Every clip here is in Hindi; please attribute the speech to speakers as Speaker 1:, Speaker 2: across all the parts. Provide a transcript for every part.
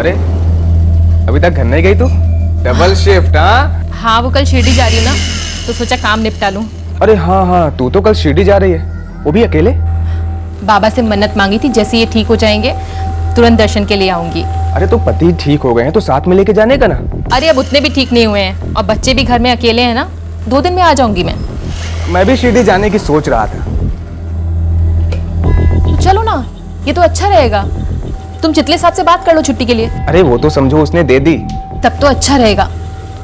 Speaker 1: अरे अभी तक घर नहीं गई तू? Double shift?
Speaker 2: हाँ वो कल शिरडी जा रही हूँ ना, तो सोचा काम निपटा लूँ।
Speaker 1: अरे हाँ हाँ, तू तो कल शिरडी जा रही है, वो भी अकेले?
Speaker 2: बाबा से मन्नत मांगी थी, जैसे ये ठीक हो जाएंगे तुरंत दर्शन के लिए आऊंगी।
Speaker 1: अरे तो पति ठीक हो गए हैं तो साथ में लेके जाने का ना।
Speaker 2: अरे अब उतने भी ठीक नहीं हुए हैं और बच्चे भी घर में अकेले हैं ना, 2 दिन में आ जाऊंगी मैं
Speaker 1: भी शिरडी जाने की सोच रहा था।
Speaker 2: चलो ना, ये तो अच्छा रहेगा। तुम चितले साहब से बात कर लो छुट्टी के लिए।
Speaker 1: अरे वो तो समझो उसने दे दी।
Speaker 2: तब तो अच्छा रहेगा,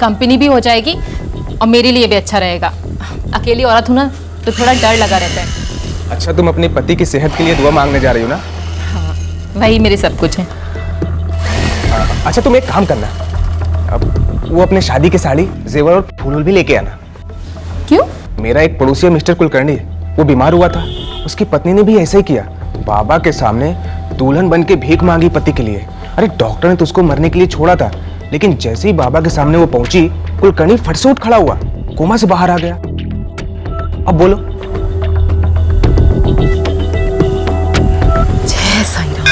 Speaker 2: कंपनी भी हो जाएगी और मेरे लिए भी अच्छा रहेगा। अकेली औरत हूँ ना तो थोड़ा डर लगा रहता है।
Speaker 1: अच्छा तुम अपने पति की सेहत के लिए दुआ मांगने जा रही हो ना?
Speaker 2: हाँ वही मेरे सब कुछ है।
Speaker 1: अच्छा तुम एक काम करना, अब वो अपने शादी की साड़ी, जेवर और फूल भी लेके आना।
Speaker 2: क्यों?
Speaker 1: मेरा एक पड़ोसी मिस्टर कुलकर्णी, वो बीमार हुआ था, उसकी पत्नी ने भी ऐसा ही किया। बाबा के सामने दुल्हन बन के भीख मांगी पति के लिए। अरे डॉक्टर ने तो उसको मरने के लिए छोड़ा था, लेकिन जैसे ही बाबा के सामने वो पहुंची, कुलकर्णी फट से उठ खड़ा हुआ, कोमा से बाहर आ गया। अब बोलो।
Speaker 2: जय साईं राम।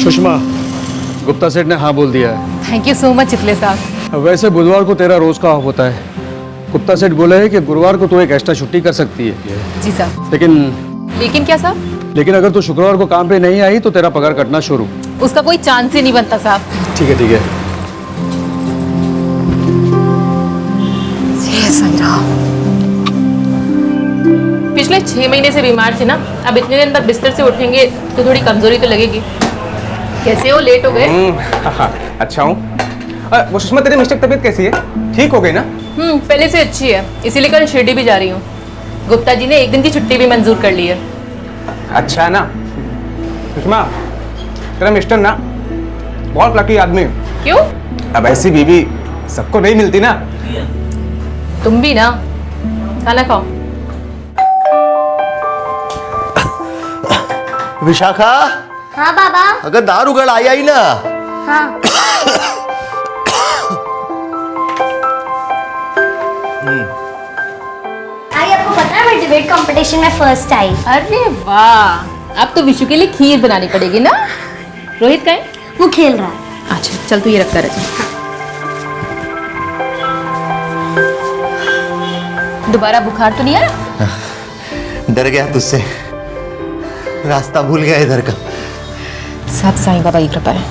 Speaker 3: सुषमा, गुप्ता सेठ ने हाँ बोल दिया है।
Speaker 2: थैंक यू सो मच चितले साहब।
Speaker 3: वैसे बुधवार को तेरा रोज का ऑफ होता है। गुप्ता सेठ बोले हैं कि गुरुवार को तू एक एक्स्ट्रा छुट्टी कर सकती है।
Speaker 2: जी साहब।
Speaker 3: लेकिन
Speaker 2: क्या साहब?
Speaker 3: लेकिन अगर तू शुक्रवार को काम पे नहीं आई तो तेरा पगार कटना शुरू।
Speaker 2: उसका कोई चांस ही नहीं बनता साहब।
Speaker 3: ठीक है ठीक है।
Speaker 2: जय साईं राम। पिछले 6 महीने से बीमार थे ना, अब इतने दिन बाद बिस्तर से उठेंगे तो थोड़ी कमजोरी तो लगेगी। कैसे हो, लेट हो गए?
Speaker 1: अच्छा हूँ। वो सुषमा तेरी मिस्टर तबीयत कैसी है? ठीक हो गई ना?
Speaker 2: पहले से अच्छी है, इसीलिए कल शिरडी भी जा रही हूँ। गुप्ता जी ने 1 दिन की छुट्टी भी मंजूर कर ली है।
Speaker 1: अच्छा है ना? सुषमा तेरा मिस्टर ना बहुत लकी आदमी है।
Speaker 2: क्यों?
Speaker 1: अब ऐसी बीवी सबको नहीं मिलती ना।
Speaker 2: तुम भी ना, खाना खाओ।
Speaker 4: विशाखा।
Speaker 5: हाँ बाबा।
Speaker 4: अगर दार उगड़ आई ना।
Speaker 5: हाँ। आई आपको पता है मैं डिबेट कंपटीशन में फर्स्ट आई।
Speaker 2: अरे वाह, अब तो विशु के लिए खीर बनानी पड़ेगी ना। रोहित का है?
Speaker 5: वो खेल रहा है।
Speaker 2: अच्छा चल तू ये रख कर रख। दोबारा बुखार तो नहीं आया?
Speaker 4: डर गया तुझसे, रास्ता भूल गया इधर का।
Speaker 2: सब साईं बाबा की कृपा है।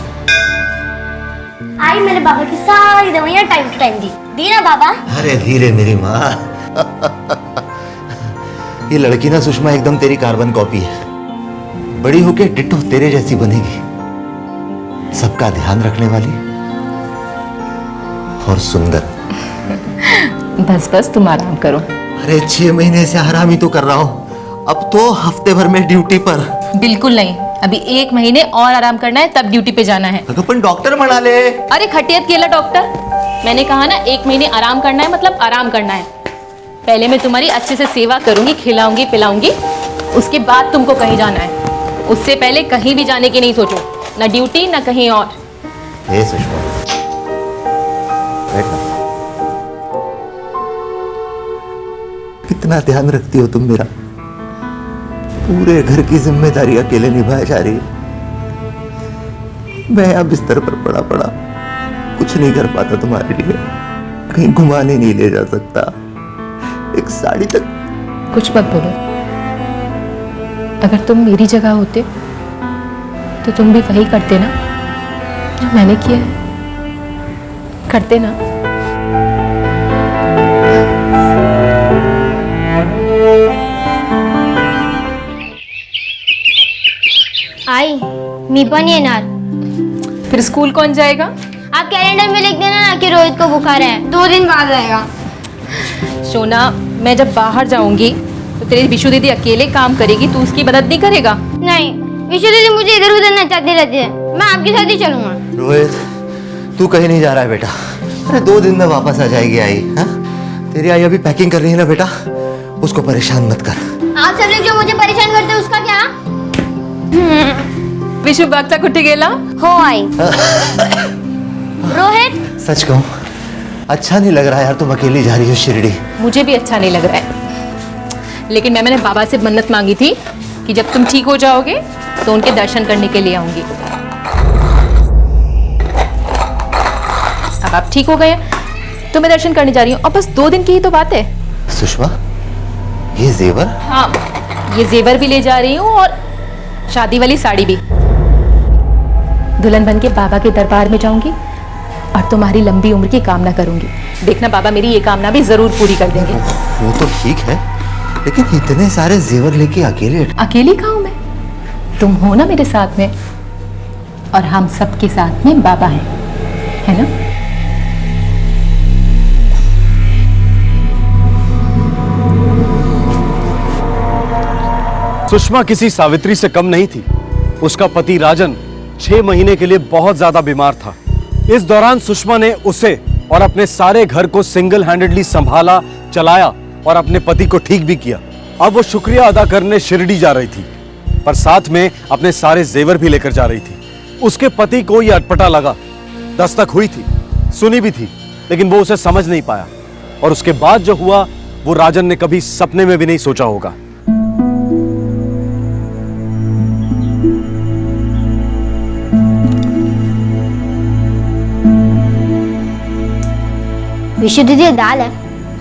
Speaker 5: आई मैंने बाबा की सारी दवाइयाँ टाइम टू टाइम दी ना बाबा।
Speaker 4: अरे धीरे मेरी माँ। ये लड़की ना सुषमा एकदम तेरी कार्बन कॉपी है। बड़ी होके डिट्टो तेरे जैसी बनेगी, सबका ध्यान रखने वाली और सुंदर।
Speaker 2: बस बस तुम आराम करो।
Speaker 4: अरे 6 महीने से आराम ही तो कर रहा हूँ, अब तो हफ्ते भर में ड्यूटी पर।
Speaker 2: बिल्कुल नहीं, अभी 1 महीने और आराम करना है, तब ड्यूटी पे जाना है।
Speaker 4: तो अपन डॉक्टर बना ले।
Speaker 2: अरे खटियत केला डॉक्टर, मैंने कहा ना 1 महीने आराम करना है, मतलब आराम करना है। पहले मैं तुम्हारी अच्छे से सेवा करूंगी, खिलाऊंगी पिलाऊंगी, उसके बाद तुमको कहीं जाना है। उससे पहले कहीं भी जाने की नहीं सोचो, ना ड्यूटी ना कहीं और।
Speaker 4: हे सुषमा, बैठना। कितना ध्यान रखती हो तुम मेरा। पूरे घर की जिम्मेदारी अकेले निभाई जा रही है। मैं यहाँ बिस्तर पर पड़ा पड़ा कुछ नहीं कर पाता तुम्हारे लिए, कहीं घुमाने नहीं ले जा सकता, एक साड़ी तक।
Speaker 2: कुछ मत बोलो, अगर तुम मेरी जगह होते तो तुम भी वही करते ना जो मैंने किया है, करते ना।
Speaker 5: आई मी पण येणार।
Speaker 2: फिर स्कूल कौन जाएगा?
Speaker 5: आप कैलेंडर में लिख देना ना कि रोहित को बुखार है, 2 दिन बाद आएगा।
Speaker 2: सोना, मैं जब बाहर जाऊंगी तो तेरी विशु दीदी अकेले काम करेगी, तू उसकी मदद नहीं करेगा?
Speaker 5: नहीं, विशु दीदी मुझे इधर उधर नचाते रहती है, मैं आपके साथ ही चलूंगा।
Speaker 4: रोहित, तू कहीं नहीं जा रहा है बेटा। अरे 2 दिन में वापस आ जाएगी आई। हाँ, तेरी आई अभी पैकिंग कर रही है ना बेटा, उसको परेशान मत कर।
Speaker 5: आप सब लोग जो मुझे परेशान करते हैं उसका क्या?
Speaker 2: विशु बागचा कुठे गेला?
Speaker 5: हो आई। रोहित,
Speaker 4: सच कहूं, अच्छा नहीं लग रहा यार, तुम अकेली जा रही हो शिरडी।
Speaker 2: मुझे भी अच्छा नहीं लग रहा है, लेकिन मैंने बाबा से मन्नत मांगी थी कि जब तुम ठीक हो जाओगे तो उनके दर्शन करने के लिए आऊंगी। अब आप ठीक हो गए तो मैं दर्शन करने जा रही हूँ, और बस 2 दिन की ही तो बात है।
Speaker 4: सुषमा, ये जेवर?
Speaker 2: हाँ, ये जेवर भी ले जा रही हूँ और शादी वाली साड़ी भी। दुल्हन बन के बाबा के दरबार में जाऊंगी और तुम्हारी लंबी उम्र की कामना करूंगी। देखना बाबा मेरी ये कामना भी जरूर पूरी कर देंगे।
Speaker 4: वो तो ठीक है, लेकिन इतने सारे जेवर लेके
Speaker 2: अकेली कहाँ हूं मैं? तुम हो ना मेरे साथ में, और हम सबके साथ में बाबा हैं, है ना?
Speaker 3: सुषमा किसी सावित्री से कम नहीं थी। उसका पति राजन 6 महीने के लिए बहुत ज्यादा बीमार था। इस दौरान सुषमा ने उसे और अपने सारे घर को सिंगल हैंडेडली संभाला, चलाया और अपने पति को ठीक भी किया। अब वो शुक्रिया अदा करने शिरडी जा रही थी, पर साथ में अपने सारे जेवर भी लेकर जा रही थी। उसके पति को यह अटपटा लगा। दस्तक हुई थी, सुनी भी थी, लेकिन वो उसे समझ नहीं पाया, और उसके बाद जो हुआ वो राजन ने कभी सपने में भी नहीं सोचा होगा।
Speaker 5: विशु दीदी दाल है।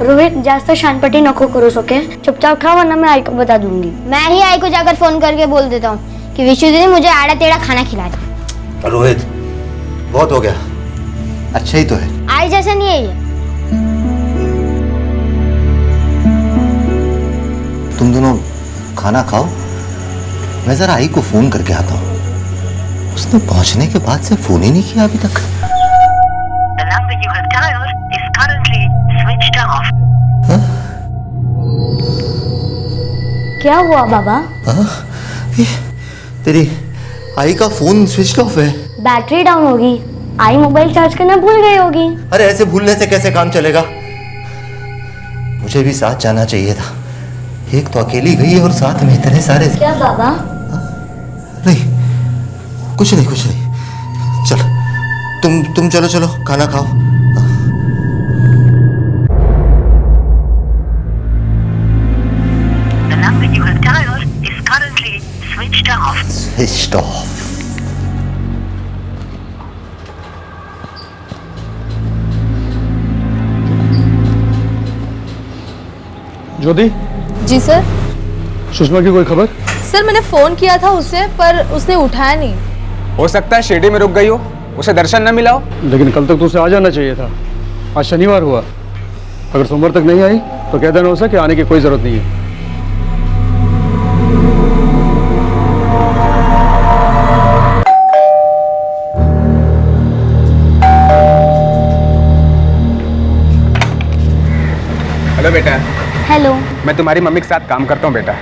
Speaker 5: रोहित, जास्त शानपट्टी नको करूस, ओके? चुपचाप खा, वरना मैं आई को बता दूंगी। मैं ही आई को जाकर फोन करके बोल देता हूँ कि विशु दीदी मुझे आड़ा टेढ़ा खाना खिला दे।
Speaker 4: रोहित, बहुत हो गया, अच्छा ही तो है।
Speaker 5: आई जैसा नहीं है ये।
Speaker 4: तुम दोनों खाना खाओ, मैं जरा आई को फोन करके आता हूँ। उसने पहुंचने के बाद से फोन ही नहीं किया अभी तक।
Speaker 6: The number you have dialed is currently switched off.
Speaker 5: क्या हुआ बाबा?
Speaker 4: ये, तेरी आई का फोन स्विच ऑफ है।
Speaker 5: बैटरी डाउन होगी। आई मोबाइल चार्ज करना भूल गई होगी।
Speaker 4: अरे ऐसे भूलने से कैसे काम चलेगा? मुझे भी साथ जाना चाहिए था। एक तो अकेली गई और साथ में इतने सारे।
Speaker 5: क्या बाबा?
Speaker 4: नहीं, कुछ नहीं, कुछ नहीं। चल, तुम चलो चलो, खाना खाओ।
Speaker 6: The number you have dialed is currently switched off.
Speaker 4: Switched off.
Speaker 3: Jyoti,
Speaker 7: ji sir.
Speaker 3: Sushma की कोई खबर?
Speaker 7: सर मैंने फोन किया था उसे, पर उसने उठाया नहीं।
Speaker 1: हो सकता है शिरडी में रुक गई हो, उसे दर्शन न मिला हो।
Speaker 3: लेकिन कल तक तो उसे आ जाना चाहिए था। आज शनिवार हुआ, अगर सोमवार तक नहीं आई तो कह देना उसे कि आने की कोई जरूरत नहीं है।
Speaker 1: हेलो बेटा।
Speaker 5: हेलो।
Speaker 1: मैं तुम्हारी मम्मी के साथ काम करता हूँ बेटा।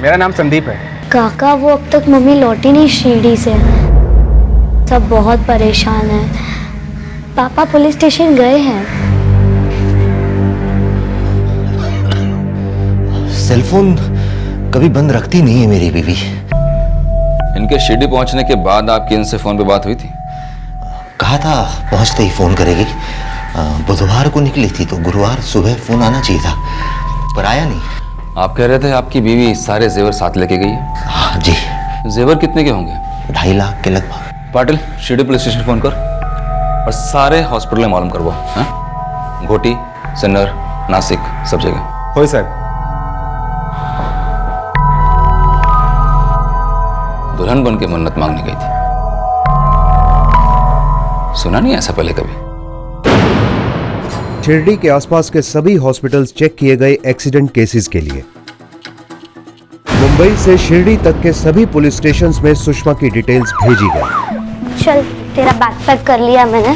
Speaker 1: मेरा नाम संदीप है।
Speaker 5: काका, वो अब तक मम्मी लौटी नहीं शिरडी से। सब बहुत परेशान हैं। पापा पुलिस स्टेशन गए हैं।
Speaker 4: सेलफोन कभी बंद रखती नहीं है मेरी बीवी।
Speaker 8: इनके शिरडी पहुंचने के बाद आपकी इनसे फोन पे बात हुई थी?
Speaker 4: कहा था पहुंचते ही फोन करेगी। बुधवार को निकली थी तो गुरुवार सुबह फोन आना चाहिए था, पर आया नहीं।
Speaker 8: आप कह रहे थे आपकी बीवी सारे जेवर साथ लेके गई है?
Speaker 4: हाँ जी।
Speaker 8: जेवर कितने के होंगे?
Speaker 4: 2.5 लाख के लगभग।
Speaker 8: Patil, Shirdi police station phone कर और सारे हॉस्पिटल में मालूम करवाओ। हाँ? घोटी, सिन्नर, नासिक, सब जगह।
Speaker 1: हो सर।
Speaker 8: दुल्हन बन के मन्नत मांगने गई थी। सुना नहीं ऐसा पहले कभी?
Speaker 9: शिरडी के आसपास के सभी हॉस्पिटल्स चेक किए गए एक्सीडेंट केसेस के लिए। मुंबई से शिरडी तक के सभी पुलिस स्टेशंस में सुषमा की डिटेल्स भेजी गई।
Speaker 5: चल, तेरा बैग पैक कर लिया मैंने।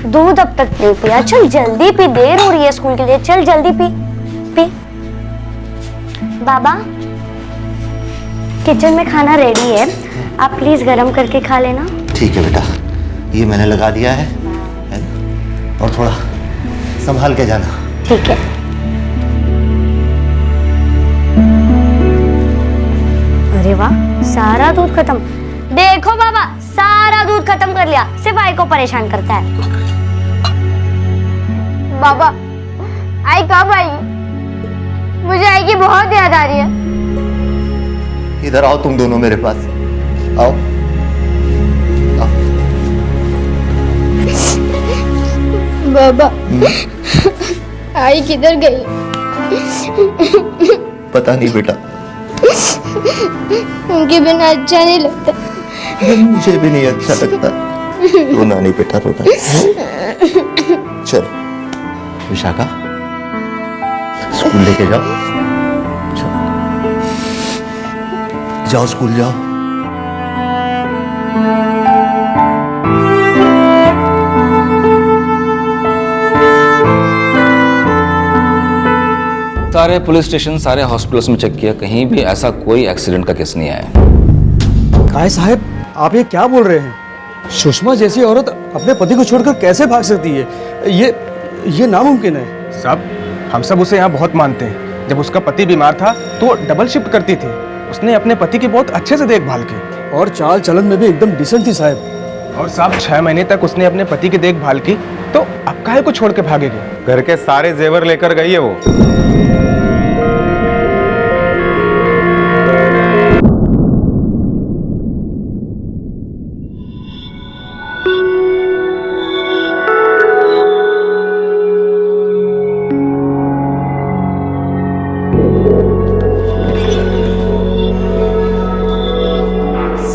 Speaker 5: दूध अब तक नहीं पिया। चल जल्दी पी, देर हो रही है स्कूल के लिए। चल जल्दी पी पी। बाबा, किचन में खाना रेडी है, आप प्लीज गरम करके खा लेना।
Speaker 4: ठीक है बेटा, ये मैंने लगा दिया है ना? और थोड़ा संभाल के जाना।
Speaker 5: ठीक है। अरे वाह, सारा दूध खत्म। देखो बाबा, सारा दूध खत्म कर लिया, सिर्फ आई को परेशान करता है। बाबा, आई कब आएगी? मुझे आई की बहुत याद आ रही है।
Speaker 4: इधर आओ तुम दोनों मेरे पास, आओ, आओ।
Speaker 5: बाबा, आई किधर गई?
Speaker 4: पता नहीं बेटा,
Speaker 5: उनके बिना अच्छा नहीं लगता।
Speaker 4: मुझे भी नहीं अच्छा लगता। रोना नहीं बेटा, रोना। चलो विशाखा, स्कूल लेके जाओ, चलो जाओ, स्कूल जाओ।
Speaker 8: सारे पुलिस स्टेशन, सारे हॉस्पिटल्स में चेक किया, कहीं भी ऐसा कोई एक्सीडेंट का केस नहीं आया।
Speaker 3: काय साहब, आप ये क्या बोल रहे हैं? सुषमा जैसी औरत अपने पति को छोड़कर कैसे भाग सकती है? ये नामुमकिन है।
Speaker 1: साहब, हम सब उसे यहाँ बहुत मानते हैं। जब उसका पति बीमार था तो वो डबल शिफ्ट करती थी। उसने अपने पति की बहुत अच्छे से देखभाल की
Speaker 3: और चाल चलन में भी एकदम डिसेंट थी साहब।
Speaker 1: और साहब 6 महीने तक उसने अपने पति की देखभाल की, तो अब काहे को छोड़ के भागेगी?
Speaker 10: घर के सारे जेवर लेकर गई है वो।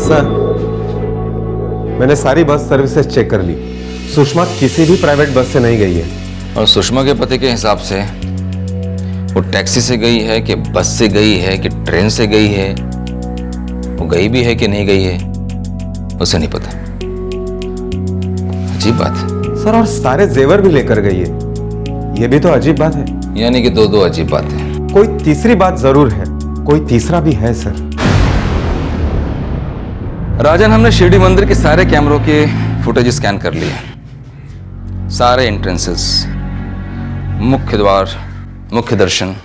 Speaker 10: सर, मैंने सारी बस सर्विसेज चेक कर ली। सुषमा किसी भी प्राइवेट बस से नहीं गई है।
Speaker 8: और सुषमा के पति के हिसाब से वो टैक्सी से गई है कि बस से गई है कि ट्रेन से गई है, वो गई भी है कि नहीं गई है, उसे नहीं पता। अजीब बात है।
Speaker 10: सर, और सारे जेवर भी लेकर गई है, ये भी तो अजीब बात है।
Speaker 8: यानी कि दो अजीब बातें।
Speaker 10: कोई तीसरी बात जरूर है, कोई तीसरा भी है सर।
Speaker 8: राजन, हमने शिरडी मंदिर के सारे कैमरों के फुटेज स्कैन कर लिए। सारे एंट्रेंसेस, मुख्य द्वार, मुख्य दर्शन,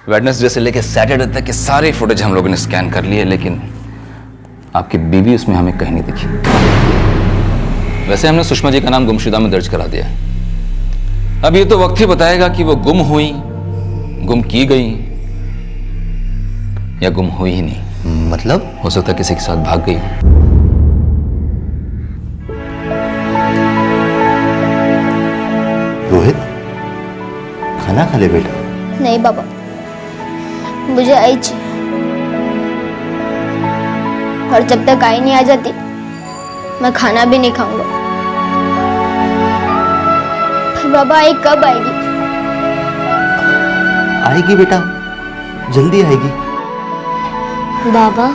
Speaker 8: वेडनेसडे से लेकर सैटरडे तक के सारे फुटेज हम लोगों ने स्कैन कर लिए, लेकिन आपकी बीवी उसमें हमें कहीं नहीं दिखी। वैसे हमने सुषमा जी का नाम गुमशुदा में दर्ज करा दिया। अब ये तो वक्त ही बताएगा कि वो गुम हुई, गुम की गई या गुम हुई ही नहीं।
Speaker 4: मतलब
Speaker 8: हो सकता है किसी के साथ भाग गई।
Speaker 4: रोहित, खाना खा ले बेटा।
Speaker 5: नहीं बाबा, मुझे आई चाहिए, और जब तक आई नहीं आ जाती मैं खाना भी नहीं खाऊंगा। बाबा, आई कब आएगी?
Speaker 4: आएगी बेटा, जल्दी आएगी।
Speaker 5: बाबा,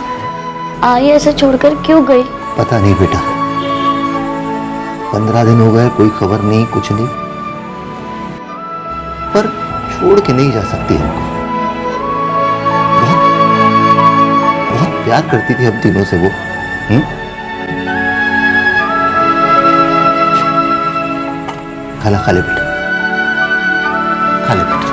Speaker 5: आई ऐसे छोड़कर क्यों गई?
Speaker 4: पता नहीं बेटा, 15 दिन हो गए, कोई खबर नहीं, कुछ नहीं, पर छोड़ के नहीं जा सकती हमको। बहुत बहुत प्यार करती थी हम तीनों से वो। खाना खा ले बेटा, खा ले बेटा।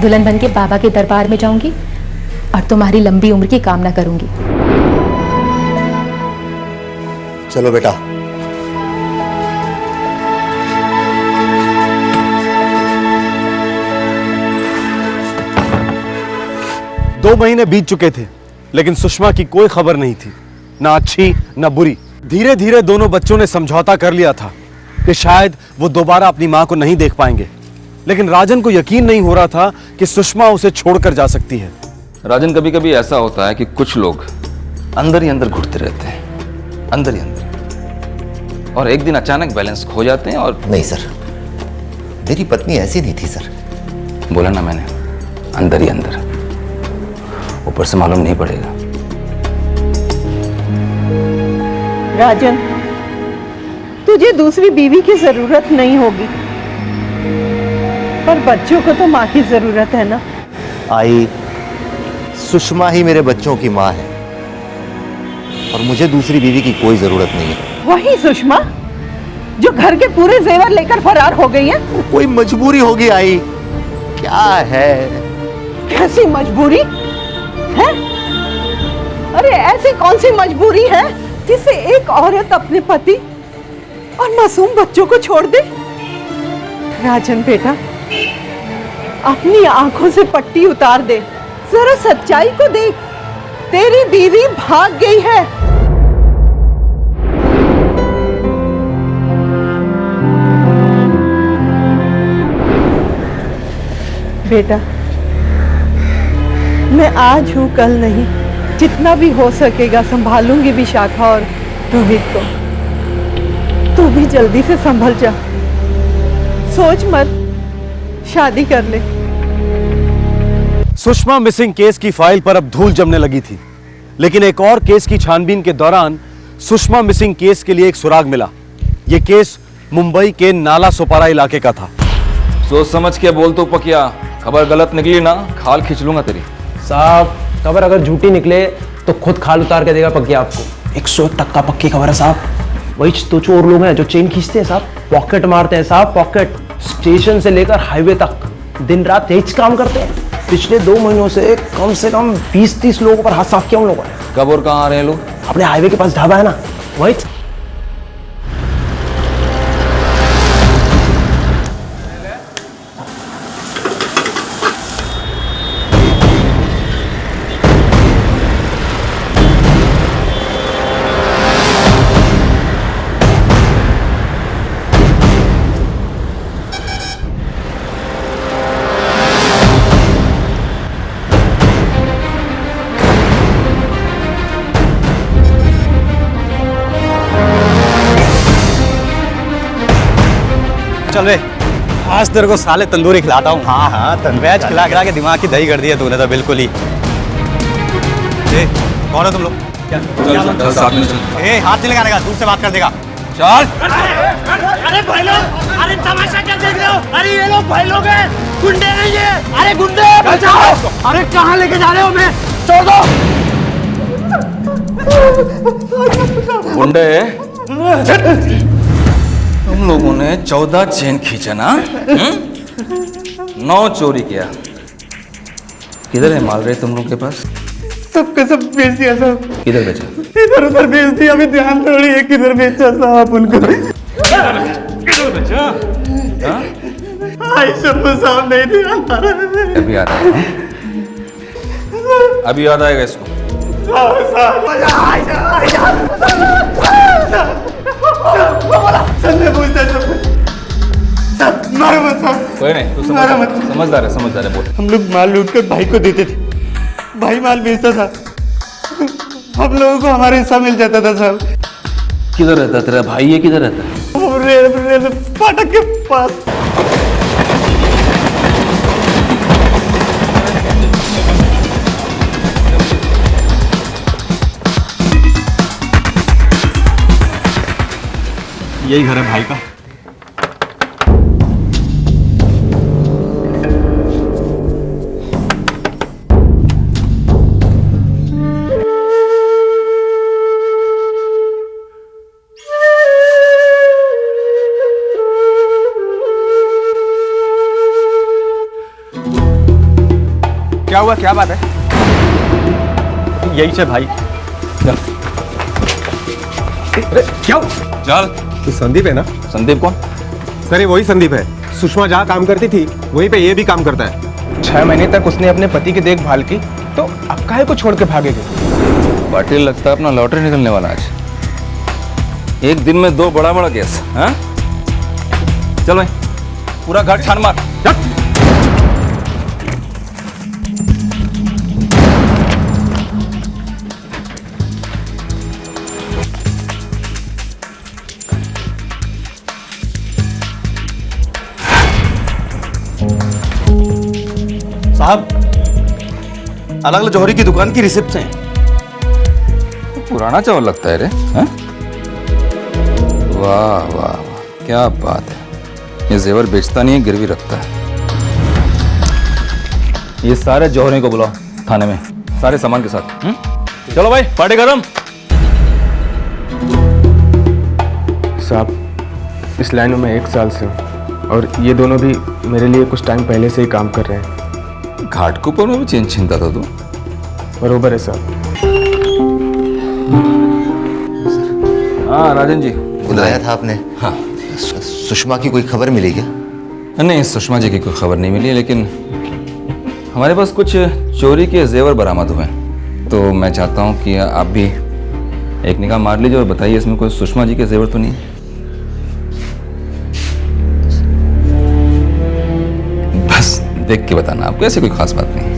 Speaker 2: दुल्हन बन के बाबा के दरबार में जाऊंगी और तुम्हारी लंबी उम्र की कामना करूंगी।
Speaker 4: चलो बेटा।
Speaker 3: दो महीने बीत चुके थे, लेकिन सुषमा की कोई खबर नहीं थी, ना अच्छी ना बुरी। धीरे धीरे दोनों बच्चों ने समझौता कर लिया था कि शायद वो दोबारा अपनी मां को नहीं देख पाएंगे, लेकिन राजन को यकीन नहीं हो रहा था कि सुषमा उसे छोड़कर जा सकती है।
Speaker 8: राजन, कभी कभी ऐसा होता है कि कुछ लोग अंदर ही अंदर घुटते रहते हैं, अंदर ही अंदर, और एक दिन अचानक बैलेंस खो जाते हैं। और
Speaker 4: नहीं सर, मेरी पत्नी ऐसी नहीं थी सर।
Speaker 8: बोला ना मैंने, अंदर ही अंदर, ऊपर से मालूम नहीं पड़ेगा।
Speaker 11: राजन, तुझे दूसरी बीवी की जरूरत नहीं होगी। पर बच्चों को तो माँ की जरूरत है ना।
Speaker 4: आई, सुषमा ही मेरे बच्चों की माँ है और मुझे दूसरी बीवी की कोई जरूरत नहीं है।
Speaker 11: वही सुषमा जो घर के पूरे जेवर लेकर फरार हो गई है।
Speaker 4: कोई मजबूरी होगी आई, क्या है?
Speaker 11: कैसी मजबूरी है? अरे ऐसी कौन सी मजबूरी है जिससे एक औरत अपने पति और मासूम बच्चों को छोड़ दे? राजन बेटा, अपनी आंखों से पट्टी उतार दे, जरा सच्चाई को देख। तेरी बीवी भाग गई है। बेटा, मैं आज हूं कल नहीं, जितना भी हो सकेगा संभालूंगी विशाखा और रोहित को। तू भी जल्दी से संभल जा, सोच मत, शादी कर ले।
Speaker 3: सुषमा मिसिंग केस की फाइल पर अब धूल जमने लगी थी, लेकिन एक और केस की छानबीन के दौरान सुषमा मिसिंग केस के लिए एक सुराग मिला। यह केस मुंबई के नाला सोपारा इलाके का था।
Speaker 8: सोच समझ के बोल तो पकिया, खबर गलत निकली ना खाल खींच लूंगा तेरी।
Speaker 12: साहब, खबर अगर झूठी निकले तो खुद खाल उतार के देगा पक्किया आपको। 101% पक्की खबर है साहब। वही तो चोर लोग हैं जो चेन खींचते हैं साहब, पॉकेट मारते हैं साहब, पॉकेट। स्टेशन से लेकर हाईवे तक दिन रात यही काम करते हैं। पिछले 2 महीनों से कम 20-30 लोगों पर हाथ साफ किया उन लोगों ने।
Speaker 8: कब और कहाँ आ रहे हैं लोग?
Speaker 12: अपने हाईवे के पास ढाबा है ना, वही।
Speaker 3: चल रे, आज तेरे को साले तंदूरी खिलाता हूँ। हाँ हाँ, वेज खिला खिला के दिमाग की दही कर दी है तूने तो बिल्कुल ही। कौन हो तुम लोग?
Speaker 8: चल साथ में चल।
Speaker 3: हाथ नहीं लगाने का, दूर से बात कर देगा।
Speaker 8: चल।
Speaker 13: अरे भाई लोग, अरे तमाशा क्या देख रहे हो? अरे ये लोग भाई लोग हैं, गुंडे हैं ये। अरे गुंडे, बचाओ! अरे कहाँ लेके जा रहे हो? मैं छोड़ दो।
Speaker 8: गुंडे, तुम लोगों ने 14 चेन खींचा ना? 9 चोरी किया। किधर है माल रहे तुम लोग के पास?
Speaker 13: सबका सब बेच दिया साहब।
Speaker 8: किधर बेचा?
Speaker 13: इधर उधर बेच दिया, अभी ध्यान थोड़ी है किधर बेचा साहब उनको।
Speaker 8: किधर बेचा?
Speaker 13: आई सब साहब नहीं ध्यान।
Speaker 8: अभी याद आएगा, अभी याद आएगा इसको। कोई नहीं, तू समझदार है, बोल।
Speaker 13: हम लोग माल लूट कर भाई को देते थे, भाई माल बेचता था, हम लोगों को हमारा हिस्सा मिल जाता था साहब।
Speaker 8: किधर रहता तेरा भाई? ये किधर रहता है?
Speaker 13: फाटक के पास।
Speaker 3: यही घर है भाई का।
Speaker 1: क्या हुआ, क्या बात है?
Speaker 3: यही से भाई।
Speaker 8: चल।
Speaker 1: क्या?
Speaker 8: चल।
Speaker 10: तो संदीप है ना?
Speaker 8: संदीप कौन?
Speaker 10: सर ये वही संदीप है, सुषमा जहाँ काम करती थी वहीं पे ये भी काम करता है।
Speaker 1: 6 महीने तक उसने अपने पति की देखभाल की, तो अब काहे को छोड़ के भागेगी?
Speaker 8: पाटिल, लगता है अपना लॉटरी निकलने वाला आज। एक दिन में 2 बड़ा केस। हाँ, चल भाई, पूरा घर छान मार।
Speaker 3: साहब, अलग अलग जौहरी की दुकान की रिसिप्ट हैं।
Speaker 8: पुराना चावल लगता है रे। हाँ? वाह वाह वाह, क्या बात है। ये जेवर बेचता नहीं है, गिरवी रखता है। ये सारे जौहरियों को बुलाओ थाने में, सारे सामान के साथ। चलो भाई, पार्टी गरम।
Speaker 1: साहब, इस लाइन में मैं 1 साल से हूँ और ये दोनों भी मेरे लिए कुछ टाइम पहले से ही काम कर रहे हैं।
Speaker 8: घाटकोपर में भी चेन छीनता था तू?
Speaker 1: बरोबर है साहब।
Speaker 8: हाँ राजन जी,
Speaker 4: बुलाया था आपने?
Speaker 8: हाँ।
Speaker 4: सुषमा की कोई खबर मिली क्या?
Speaker 8: नहीं, सुषमा जी की कोई खबर नहीं मिली, लेकिन हमारे पास कुछ चोरी के जेवर बरामद हुए हैं। तो मैं चाहता हूँ कि आप भी एक निगाह मार लीजिए और बताइए इसमें कोई सुषमा जी के जेवर तो नहीं है। बस देख के बताना, आपको ऐसी कोई खास बात नहीं।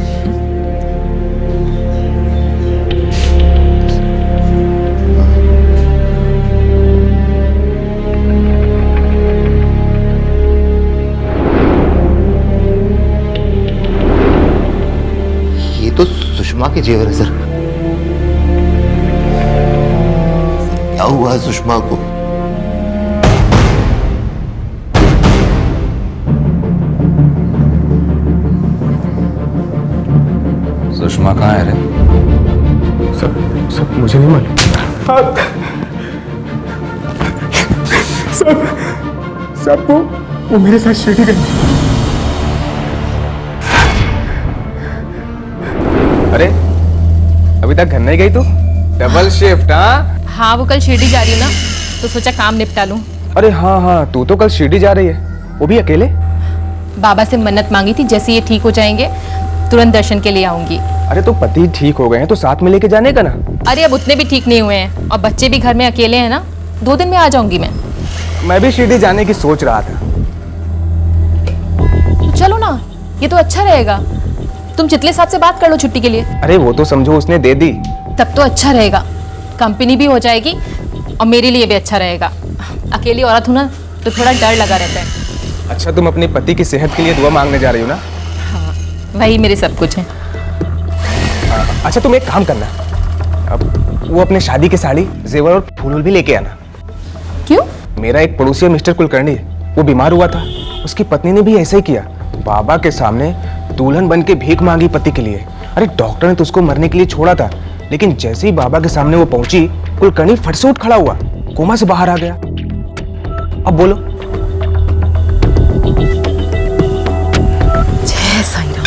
Speaker 4: ये तो सुषमा के जेवर है सर। क्या हुआ सुषमा को?
Speaker 8: सुषमा कहाँ है रे?
Speaker 1: सब मुझे नहीं मालूम। सब वो मेरे साथ शिरडी गई। अरे अभी तक घर नहीं गई तू? Double shift?
Speaker 2: हाँ, वो कल शिरडी जा रही हूँ ना, तो सोचा काम निपटा लूँ।
Speaker 1: अरे हाँ, तू तो कल शिरडी जा रही है, वो भी अकेले?
Speaker 2: बाबा से मन्नत मांगी थी, जैसे ये ठीक हो जाएंगे तुरंत दर्शन के लिए आऊंगी।
Speaker 1: अरे तो पति ठीक हो गए हैं तो साथ में लेके जाने का ना।
Speaker 2: अरे अब उतने भी ठीक नहीं हुए हैं और बच्चे भी घर में अकेले हैं ना, 2 दिन में आ जाऊंगी मैं
Speaker 1: भी शिरडी जाने की सोच रहा था।
Speaker 2: तो चलो ना, ये तो अच्छा रहेगा। तुम चितले साहब से बात कर लो छुट्टी के लिए।
Speaker 1: अरे वो तो समझो उसने दे दी।
Speaker 2: तब तो अच्छा रहेगा, कंपनी भी हो जाएगी और मेरे लिए भी अच्छा रहेगा। अकेली औरत हूं ना, तो थोड़ा डर लगा रहता है।
Speaker 1: अच्छा, तुम अपने पति की सेहत के लिए दुआ मांगने जा रही हो ना?
Speaker 2: हाँ, वही मेरे सब कुछ है।
Speaker 1: अच्छा, तुम एक काम करना, अब वो अपने शादी की साड़ी, जेवर और फूल भी लेके आना।
Speaker 2: क्यों?
Speaker 1: मेरा एक पड़ोसी है मिस्टर कुलकर्णी, वो बीमार हुआ था, उसकी पत्नी ने भी ऐसा ही किया। बाबा के सामने दुल्हन बन के भीख मांगी पति के लिए। अरे डॉक्टर ने तो उसको मरने के लिए छोड़ा था, लेकिन जैसे ही बाबा के सामने वो पहुंची, कुलकर्णी फट से उठ खड़ा हुआ, कोमा से बाहर आ गया। अब बोलो।
Speaker 2: जय साईं राम।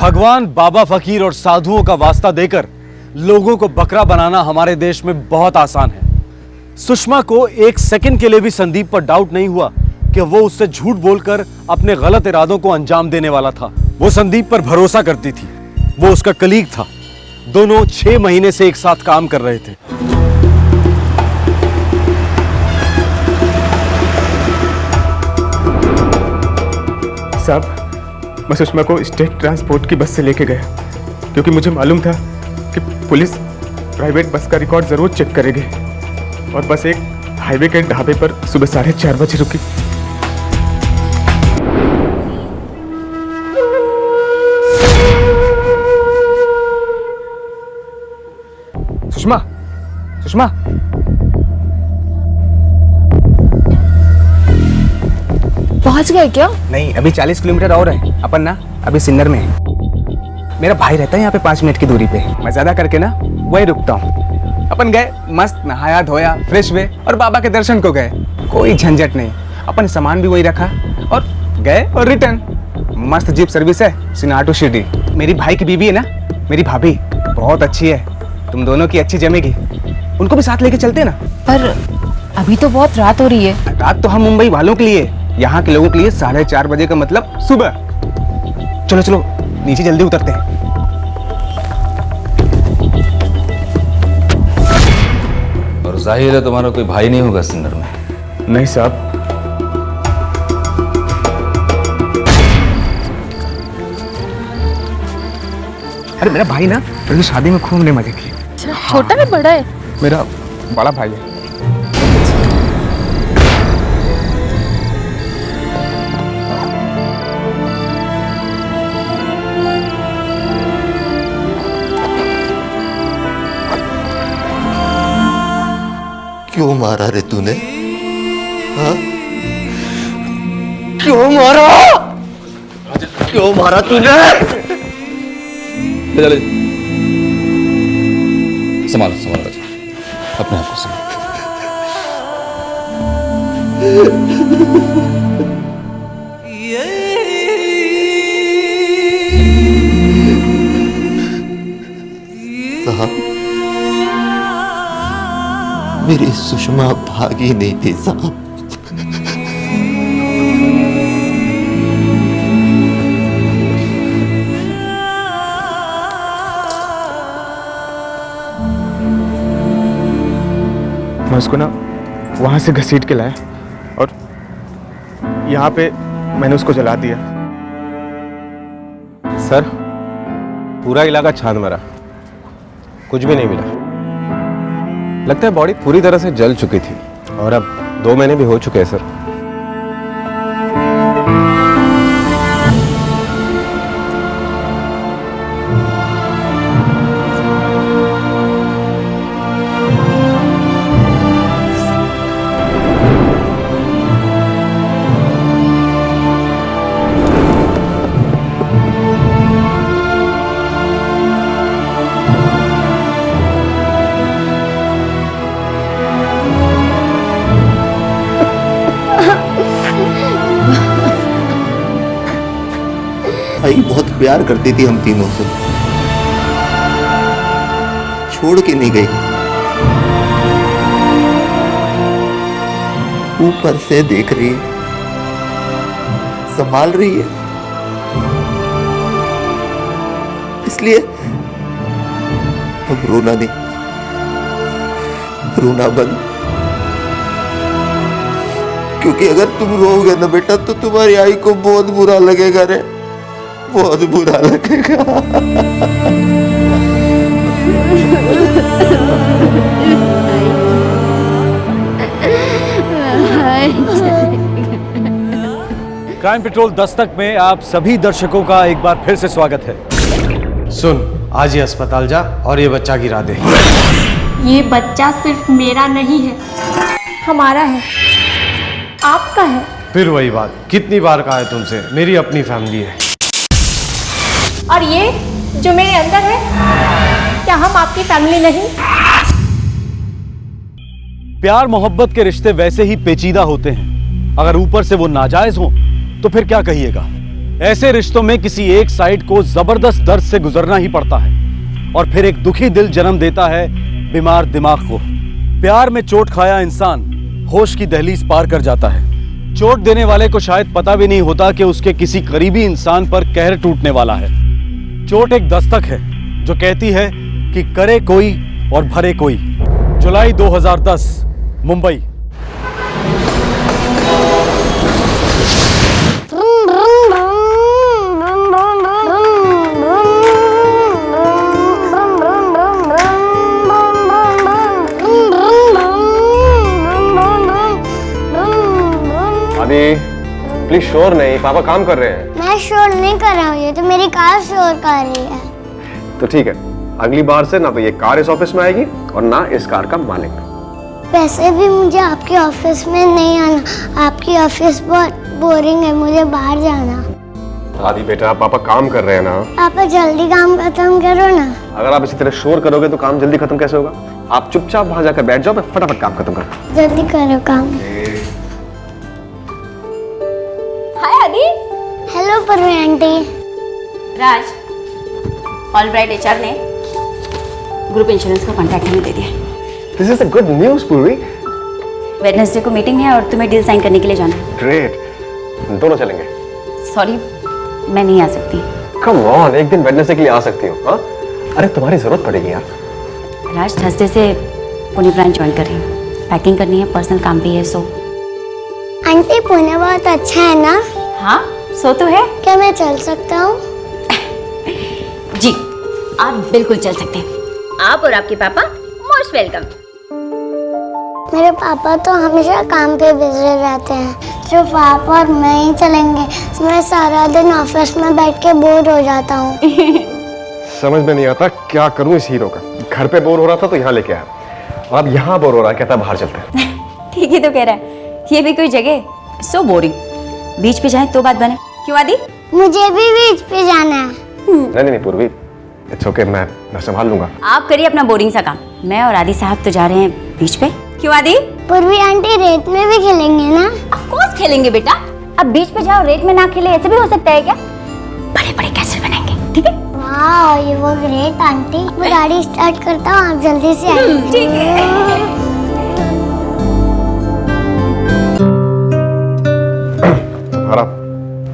Speaker 3: भगवान, बाबा, फकीर और साधुओं का वास्ता देकर लोगों को बकरा बनाना हमारे देश में बहुत आसान है। सुषमा को 1 सेकंड के लिए भी संदीप पर डाउट नहीं हुआ कि वो उससे झूठ बोलकर अपने गलत इरादों को अंजाम देने वाला था। वो संदीप पर भरोसा करती थी, वो उसका कलीग था। दोनों 6 महीने से एक साथ काम कर रहे थे।
Speaker 1: साहब, मैं सुषमा को स्टेट ट्रांसपोर्ट की बस से लेके गया, क्योंकि मुझे मालूम था कि पुलिस प्राइवेट बस का रिकॉर्ड जरूर चेक करेगी। और बस एक हाईवे के ढाबे पर सुबह 4:30 बजे रुकी। सुषमा, सुषमा,
Speaker 7: पहुंच गए क्या?
Speaker 1: नहीं, अभी 40 किलोमीटर और है। अपन ना अभी सिन्नर में है। मेरा भाई रहता है यहाँ पे 5 मिनट की दूरी पे। मैं ज्यादा करके ना वही रुकता हूँ। अपन गए, मस्त नहाया धोया, फ्रेश हुए और बाबा के दर्शन को गए। कोई झंझट नहीं, अपन सामान भी वही रखा और गए और रिटर्न। मस्त जीप सर्विस है, सिनार टू शिरडी। मेरी भाई की बीवी है ना, मेरी भाभी, बहुत अच्छी है। तुम दोनों की अच्छी जमेगी, उनको भी साथ लेके चलते ना।
Speaker 2: पर अभी तो बहुत रात हो रही है।
Speaker 1: रात तो हम मुंबई वालों के लिए, यहाँ के लोगों के लिए 4:30 बजे का मतलब सुबह। चलो चलो नीचे जल्दी उतरते हैं।
Speaker 8: और जाहिर है तुम्हारा कोई भाई नहीं होगा सिन्नर में?
Speaker 1: नहीं साहब। अरे मेरा भाई ना मेरी शादी में खूब ने मजे किए।
Speaker 7: छोटा है बड़ा है?
Speaker 1: मेरा बड़ा भाई है।
Speaker 4: क्यों मारा रे तूने? हाँ?
Speaker 13: क्यों मारा? क्यों मारा तूने?
Speaker 8: ले जा, ले जा। संभालो संभालो राजा, अपने आप को संभालो।
Speaker 4: साहब, मेरी सुषमा भागी नहीं थी साहब।
Speaker 1: मैं उसको ना वहां से घसीट के लाया और यहाँ पे मैंने उसको जला दिया।
Speaker 10: सर, पूरा इलाका छान मारा, कुछ भी नहीं मिला। लगता है बॉडी पूरी तरह से जल चुकी थी और अब 2 महीने भी हो चुके हैं सर।
Speaker 4: भाई बहुत प्यार करती थी हम तीनों से, छोड़ के नहीं गई। ऊपर से देख रही है, संभाल रही है, इसलिए अब रोना नहीं, रोना बंद। क्योंकि अगर तुम रोओगे ना बेटा तो तुम्हारी आई को बहुत बुरा लगेगा रे, बहुत बुरा लगेगा।
Speaker 3: क्राइम पेट्रोल दस्तक में आप सभी दर्शकों का एक बार फिर से स्वागत है।
Speaker 12: सुन, आज ही अस्पताल जा और ये बच्चा गिरा दे।
Speaker 7: ये बच्चा सिर्फ मेरा नहीं है, हमारा है, आपका है।
Speaker 12: फिर वही बात, कितनी बार कहा है तुमसे, मेरी अपनी फैमिली है।
Speaker 7: और ये जो मेरे अंदर है, क्या हम आपकी फैमिली नहीं?
Speaker 3: प्यार मोहब्बत के रिश्ते वैसे ही पेचीदा होते हैं, अगर ऊपर से वो नाजायज हो तो फिर क्या कहिएगा। ऐसे रिश्तों में किसी एक साइड को जबरदस्त दर्द से गुजरना ही पड़ता है और फिर एक दुखी दिल जन्म देता है बीमार दिमाग को। प्यार में चोट खाया इंसान होश की दहलीज पार कर जाता है। चोट देने वाले को शायद पता भी नहीं होता कि उसके किसी करीबी इंसान पर कहर टूटने वाला है। चोट एक दस्तक है जो कहती है कि करे कोई और भरे कोई। जुलाई 2010, मुंबई।
Speaker 10: आदि, प्लीज शोर नहीं, पापा काम कर रहे हैं।
Speaker 5: मैं शोर नहीं कर रहा हूँ, ये तो मेरी कार शोर कर रही है।
Speaker 10: तो ठीक है, अगली बार से ना तो ये कार इस ऑफिस में आएगी और ना इस कार का मालिक।
Speaker 5: वैसे भी मुझे आपके ऑफिस में नहीं आना, आपकी ऑफिस बहुत बोरिंग है, मुझे बाहर जाना।
Speaker 10: आदि बेटा, पापा काम कर रहे हैं ना।
Speaker 5: पापा जल्दी काम खत्म करो ना।
Speaker 10: अगर आप इसी तरह शोर करोगे तो काम जल्दी खत्म कैसे होगा? आप चुपचाप वहां जाकर बैठ जाओ, मैं फटाफट काम खत्म करूँ।
Speaker 5: जल्दी करो काम।
Speaker 7: Hi Aadi.
Speaker 5: Hello Parveen aunty.
Speaker 2: Raj, Albright HR ने ग्रुप इंश्योरेंस का कॉन्ट्रैक्ट हमें दे दिया।
Speaker 10: This is a good news Purvi.
Speaker 2: Wednesday को मीटिंग है और तुम्हें डील साइन करने के लिए जाना है।
Speaker 10: ग्रेट, दोनों चलेंगे।
Speaker 2: सॉरी, मैं नहीं आ सकती।
Speaker 10: कम ऑन, एक दिन वेडनेसडे के लिए आ सकती हो। हाँ, अरे तुम्हारी जरूरत पड़ेगी यार।
Speaker 2: राज, थर्सडे से पुणे ब्रांच ज्वाइन कर रही हूँ, पैकिंग करनी है, पर्सनल काम भी है। सो
Speaker 5: आंटी पुणे बहुत अच्छा है ना?
Speaker 2: हाँ, सो तो है।
Speaker 5: क्या मैं चल सकता हूँ?
Speaker 2: जी, आप बिल्कुल चल सकते हैं। आप और आपके पापा मोस्ट वेलकम।
Speaker 5: मेरे पापा तो हमेशा काम पे बिजी रहते हैं, सिर्फ आप और मैं ही चलेंगे। मैं सारा दिन ऑफिस में बैठ के बोर हो जाता हूँ।
Speaker 10: समझ में नहीं आता क्या करूं इस हीरो का। घर पे बोर हो रहा था तो यहाँ लेके आया, और अब यहाँ बोर हो रहा है, कहता बाहर चलते हैं।
Speaker 2: ठीक ही तो कह रहा है, ये भी कोई जगह। So boring.
Speaker 14: बीच पे जाएं तो बात बने। क्यों आदि?
Speaker 5: मुझे भी बीच पे जाना है।
Speaker 10: नहीं पूर्वी, इट्स ओके, मैं संभाल लूंगा।
Speaker 14: आप करिए अपना बोरिंग सा काम, मैं और आदि साहब तो जा रहे हैं बीच पे। क्यों आदि?
Speaker 5: पूर्वी आंटी रेत में भी खेलेंगे ना?
Speaker 14: ऑफ कोर्स खेलेंगे बेटा। अब बीच पे जाओ रेत में ना खेले, ऐसे भी हो सकता है क्या? बड़े बड़े कैसे बनाएंगे, ठीक है?
Speaker 5: वाह, ये वो ग्रेट आंटी। मैं गाड़ी स्टार्ट करता हूँ, आप जल्दी से आइए।
Speaker 14: ठीक है।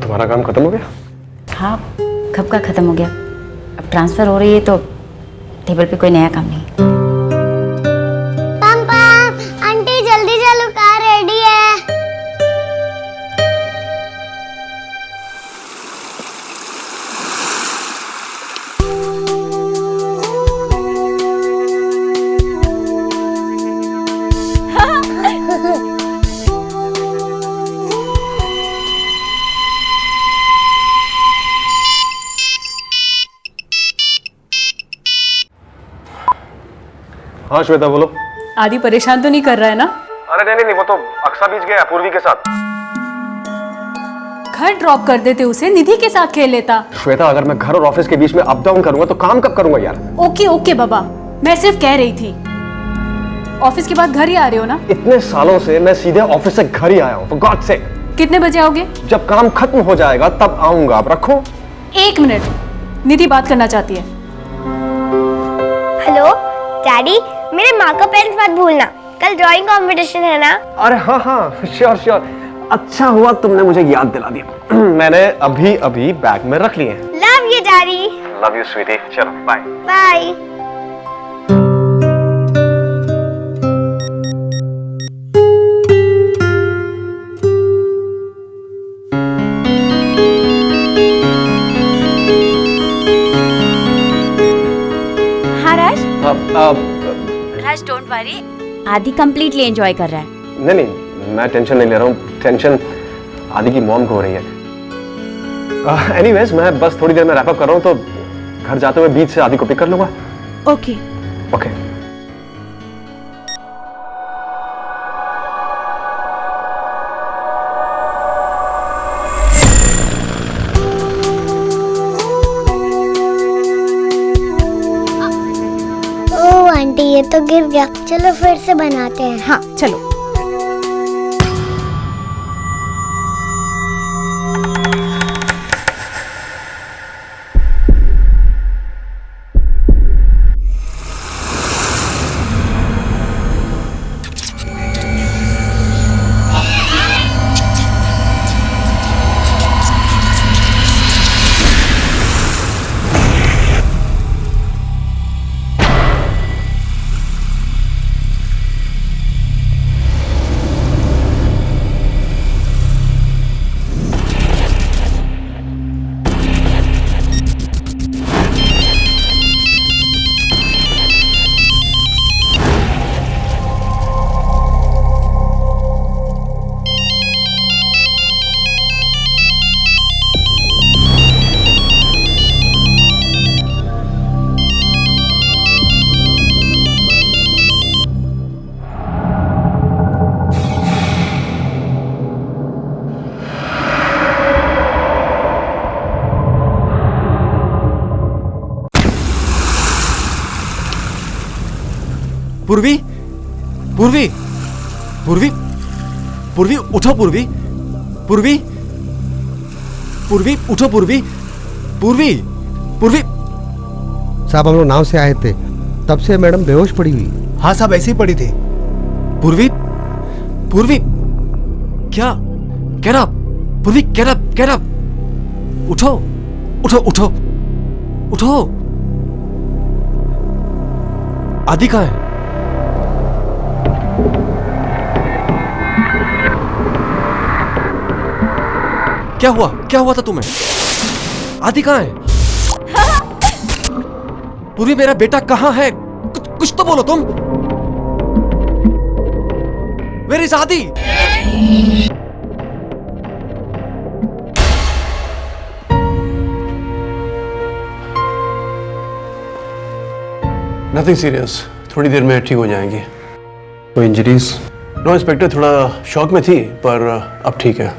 Speaker 10: तुम्हारा काम खत्म हो गया?
Speaker 14: हाँ, कब का खत्म हो गया। अब ट्रांसफर हो रही है तो टेबल पे कोई नया काम नहीं।
Speaker 5: पापा, आंटी जल्दी चलो, कार रेडी है।
Speaker 10: हाँ श्वेता बोलो।
Speaker 2: आदि परेशान तो नहीं कर रहा है ना?
Speaker 10: अरे नहीं, वो तो अक्सा बीच गया पूर्वी के साथ।
Speaker 2: घर ड्रॉप कर देते उसे, निधि के साथ खेल लेता।
Speaker 10: श्वेता, अगर मैं घर और ऑफिस के बीच में अप डाउन करूंगा तो काम कब करूंगा यार?
Speaker 2: ओके बाबा, मैं सिर्फ कह रही थी। ऑफिस के बाद घर ही आ रहे हो ना?
Speaker 10: इतने सालों से मैं सीधे ऑफिस से घर ही आया हूँ, फॉर गॉड सेक।
Speaker 2: कितने बजे आओगे?
Speaker 10: जब काम खत्म हो जाएगा तब आऊंगा, आप रखो।
Speaker 2: 1 मिनट, निधि बात करना चाहती है।
Speaker 5: हेलो डैडी, मेरे माँ का पेन मत भूलना, कल ड्राइंग कंपटीशन है ना?
Speaker 10: अरे हाँ, श्योर। अच्छा हुआ तुमने मुझे याद दिला दिया। मैंने अभी बैग में रख लिए।
Speaker 5: Love you daddy.
Speaker 10: Love you sweetie, चलो बाय।
Speaker 5: बाय।
Speaker 14: हाँ Raj, don't worry, Adi completely enjoy कर रहा है।
Speaker 10: नहीं, मैं टेंशन नहीं ले रहा हूँ। टेंशन आदि की मॉम को हो रही है। एनीवेज, मैं बस थोड़ी देर में रैप अप कर रहा हूँ, तो घर जाते हुए बीच से आदि को पिक कर लूंगा।
Speaker 14: ओके।
Speaker 5: आंटी ये तो गिर गया, चलो फिर से बनाते हैं।
Speaker 7: हाँ चलो।
Speaker 3: पूर्वी, पूर्वी, पूर्वी, पूर्वी उठो पूर्वी, पूर्वी, पूर्वी उठो पूर्वी, पूर्वी, पूर्वी।
Speaker 9: साहब हम लोग नाव से आए थे, तब से मैडम बेहोश पड़ी हुई।
Speaker 13: हाँ साहब, ऐसे ही पड़ी थी।
Speaker 3: पूर्वी, पूर्वी, क्या कह रहा? पूर्वी कह रहा, उठो, उठो, उठो, उठो। आदि कहाँ है? क्या हुआ था तुम्हें? आदि कहाँ है? पूर्वी, मेरा बेटा कहाँ है? कुछ तो बोलो तुम। Where is Adi?
Speaker 15: Nothing serious, थोड़ी देर में ठीक हो जाएंगी। कोई इंजरीज? नो इंस्पेक्टर, थोड़ा शॉक में थी पर अब ठीक है।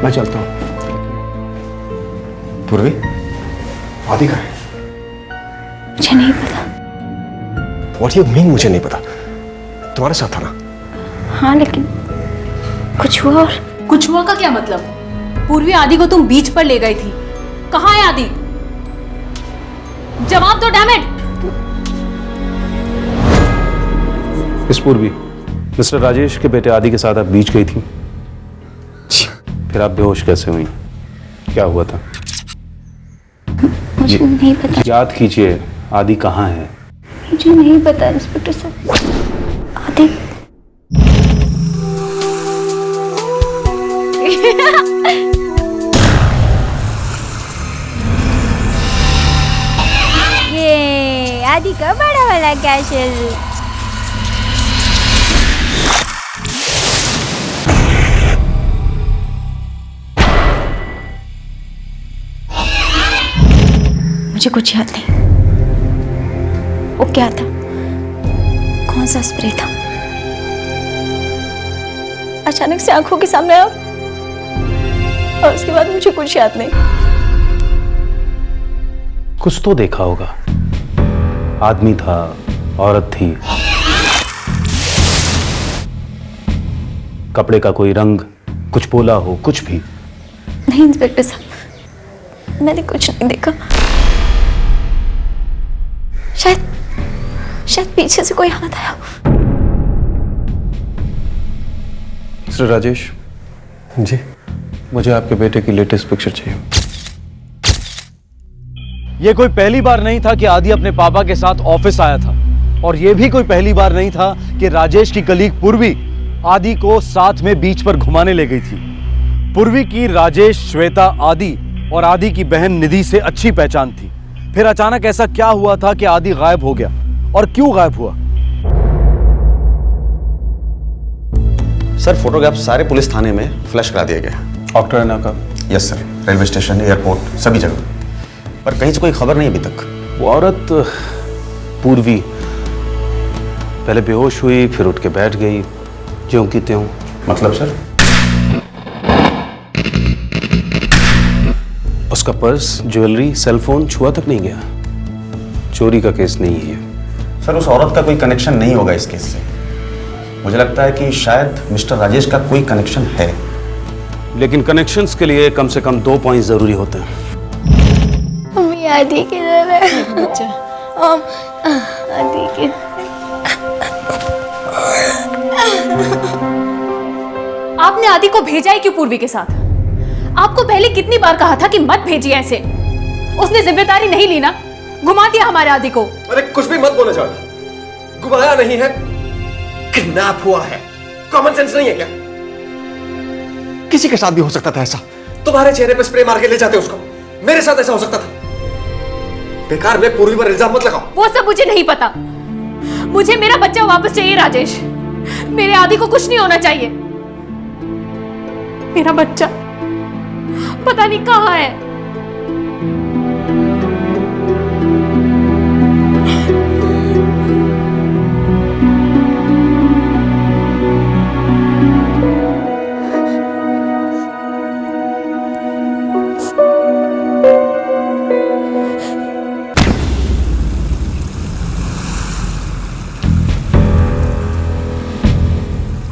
Speaker 15: मैं चलता हूँ।
Speaker 10: पूर्वी, आदि कहाँ है?
Speaker 7: मुझे नहीं पता।
Speaker 10: What you mean मुझे नहीं पता? तुम्हारे साथ था ना?
Speaker 7: हाँ लेकिन कुछ हुआ। और
Speaker 2: कुछ हुआ का क्या मतलब? पूर्वी आदि को तुम बीच पर ले गई थी, कहाँ है आदि? जवाब दो डैम इट।
Speaker 3: इस पूर्वी, मिस्टर राजेश के बेटे आदि के साथ आप बीच गई थी, फिर आप बेहोश कैसे हुई? क्या हुआ था?
Speaker 7: मुझे नहीं पता।
Speaker 3: याद कीजिए, आदि कहाँ है?
Speaker 7: मुझे नहीं पता इंस्पेक्टर साहब। आदि
Speaker 5: ये आदि का बड़ा वाला कैशल।
Speaker 7: मुझे कुछ याद नहीं। वो क्या था? कौन सा स्प्रे था? अचानक से आंखों के सामने आया और उसके बाद मुझे कुछ याद नहीं।
Speaker 3: कुछ तो देखा होगा। आदमी था, औरत थी, कपड़े का कोई रंग, कुछ बोला हो, कुछ भी।
Speaker 7: नहीं इंस्पेक्टर साहब, मैंने कुछ नहीं देखा। शायद पीछे से कोई हाथ आया।
Speaker 3: मिस्टर राजेश
Speaker 15: जी,
Speaker 3: मुझे आपके बेटे की लेटेस्ट पिक्चर चाहिए। ये कोई पहली बार नहीं था कि आदि अपने पापा के साथ ऑफिस आया था, और ये भी कोई पहली बार नहीं था कि राजेश की कलीग पूर्वी आदि को साथ में बीच पर घुमाने ले गई थी। पूर्वी की राजेश, श्वेता, आदि और आदि की बहन निधि से अच्छी पहचान थी। फिर अचानक ऐसा क्या हुआ था कि आदि गायब हो गया, और क्यों गायब हुआ?
Speaker 16: सर, फोटोग्राफ सारे पुलिस थाने में फ्लैश करा दिए गए।
Speaker 3: ऑक्टोना का?
Speaker 16: Yes sir, railway station, airport, सभी जगह, पर कहीं से कोई खबर नहीं अभी तक।
Speaker 3: वो औरत पूर्वी पहले बेहोश हुई, फिर उठ के बैठ गई, ज्यों की त्यों।
Speaker 16: मतलब सर?
Speaker 3: उसका पर्स, ज्वेलरी, सेलफोन छुआ तक नहीं गया। चोरी का केस नहीं है।
Speaker 16: सर, उस औरत का कोई कनेक्शन नहीं होगा इस केस से। मुझे लगता है कि शायद मिस्टर राजेश का कोई कनेक्शन है।
Speaker 3: लेकिन कनेक्शंस के लिए कम से कम 2 पॉइंट जरूरी होते हैं।
Speaker 7: मम्मी आदि किधर है? बच्चा आदि किधर?
Speaker 2: आपने आदि को भेजा ही क्यों पूर्वी के साथ? आपको पहले कितनी बार कहा था कि मत भेजिए ऐसे। उसने जिम्मेदारी नहीं ली ना, घुमा दिया हमारे आदि को।
Speaker 10: अरे कुछ भी मत बोलो जान, घुमाया नहीं है, किडनैप हुआ है। कॉमन सेंस नहीं है क्या? किसी के साथ भी हो सकता था ऐसा। तुम्हारे चेहरे पे स्प्रे मार के ले जाते उसको, मेरे साथ ऐसा हो सकता था। बेकार में पूर्वी पर इल्जाम मत लगाओ।
Speaker 2: वो सब मुझे नहीं पता। मुझे मेरा बच्चा वापस चाहिए राजेश। मेरे आदि को कुछ नहीं होना चाहिए। मेरा बच्चा पता नहीं कहाँ है।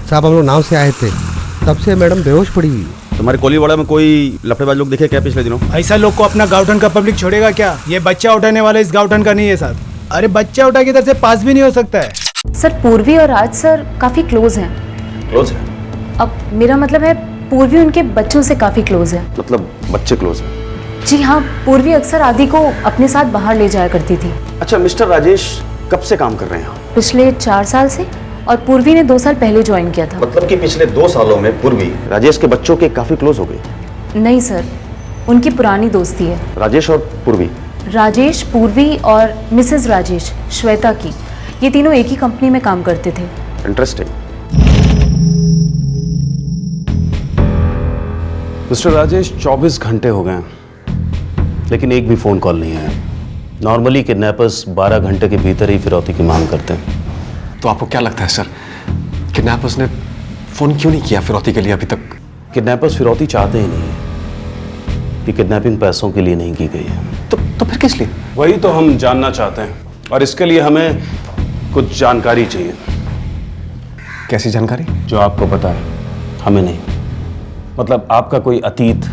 Speaker 9: साहब, हम लोग नाव से आए थे, तब से मैडम बेहोश पड़ी हुई।
Speaker 16: तुम्हारे कोलीवाड़ा में कोई लफड़ेबाज लोग दिखे क्या पिछले दिनों?
Speaker 13: ऐसा लोग को अपना गाउठन का पब्लिक छोड़ेगा क्या? ये बच्चा उठाने वाला इस गाउठन का नहीं है साहब। अरे बच्चा उठा के इधर से पास भी नहीं हो सकता है।
Speaker 2: सर, पूर्वी और राज सर काफी क्लोज हैं।
Speaker 16: क्लोज है?
Speaker 2: अब मेरा मतलब है पूर्वी उनके बच्चों से काफी क्लोज है।
Speaker 16: मतलब बच्चे क्लोज हैं?
Speaker 2: जी हाँ, पूर्वी अक्सर आदि को अपने साथ बाहर ले जाया करती थी।
Speaker 16: अच्छा, मिस्टर राजेश कब से काम कर रहे हैं?
Speaker 2: पिछले 4 साल से, और पूर्वी ने 2 साल पहले ज्वाइन किया था।
Speaker 16: मतलब कि पिछले 2 सालों में पूर्वी राजेश के बच्चों के काफी क्लोज हो गई?
Speaker 2: नहीं सर, उनकी पुरानी दोस्ती है।
Speaker 16: राजेश और पूर्वी?
Speaker 2: राजेश, पूर्वी और मिसेस राजेश, श्वेता की, ये तीनों एक ही कंपनी में काम करते थे।
Speaker 16: इंटरेस्टिंग।
Speaker 3: मिस्टर राजेश, 24 घंटे हो गए, लेकिन एक भी फोन कॉल नहीं आया। नॉर्मली किडनैपर्स 12 घंटे के भीतर ही फिरौती की मांग करते हैं।
Speaker 10: तो आपको क्या लगता है सर, किडनैपर्स ने फोन क्यों नहीं किया फिरौती के लिए अभी तक?
Speaker 16: किडनैपर्स फिरौती चाहते ही नहीं है कि किडनैपिंग पैसों के लिए नहीं की गई है।
Speaker 10: तो फिर किस लिए?
Speaker 15: वही तो हम जानना चाहते हैं और इसके लिए हमें कुछ जानकारी चाहिए।
Speaker 10: कैसी जानकारी?
Speaker 16: जो आपको पता है, हमें नहीं। मतलब आपका कोई अतीत,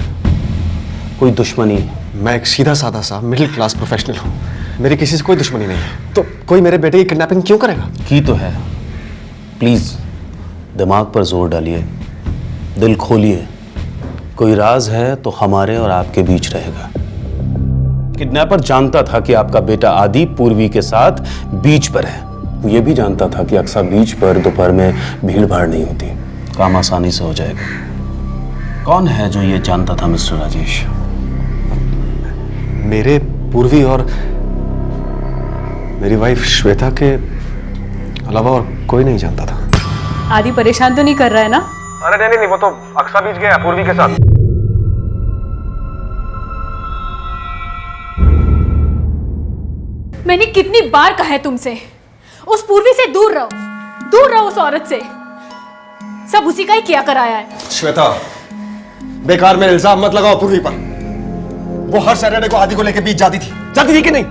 Speaker 16: कोई दुश्मनी।
Speaker 10: मैं एक सीधा साधा सा मिडिल क्लास प्रोफेशनल हूँ, मेरी किसी से कोई दुश्मनी नहीं है। तो कोई मेरे बेटे की किडनैपिंग क्यों करेगा?
Speaker 16: की तो है। प्लीज दिमाग पर जोर डालिए, दिल खोलिए। कोई राज है तो हमारे और आपके बीच रहेगा। किडनैपर जानता था कि आपका बेटा आदि पूर्वी के साथ बीच पर है। वो ये भी जानता था कि अक्सर बीच पर दोपहर में भीड़ भाड़ नहीं होती, काम आसानी से हो जाएगा। कौन है जो ये जानता था मिस्टर राजेश?
Speaker 10: मेरे पूर्वी और मेरी वाइफ श्वेता के अलावा और कोई नहीं जानता था।
Speaker 7: आदि परेशान तो नहीं कर रहा है ना?
Speaker 10: अरे नहीं, वो तो अक्सर बीच गया पूर्वी के साथ।
Speaker 7: मैंने कितनी बार कहा है तुमसे, उस पूर्वी से दूर रहो उस औरत से। सब उसी का ही किया कराया है।
Speaker 10: श्वेता, बेकार में इल्जाम मत लगाओ पूर्वी पर। वो हर सैटरडे को आदि को लेकर बीच जाती थी कि नहीं?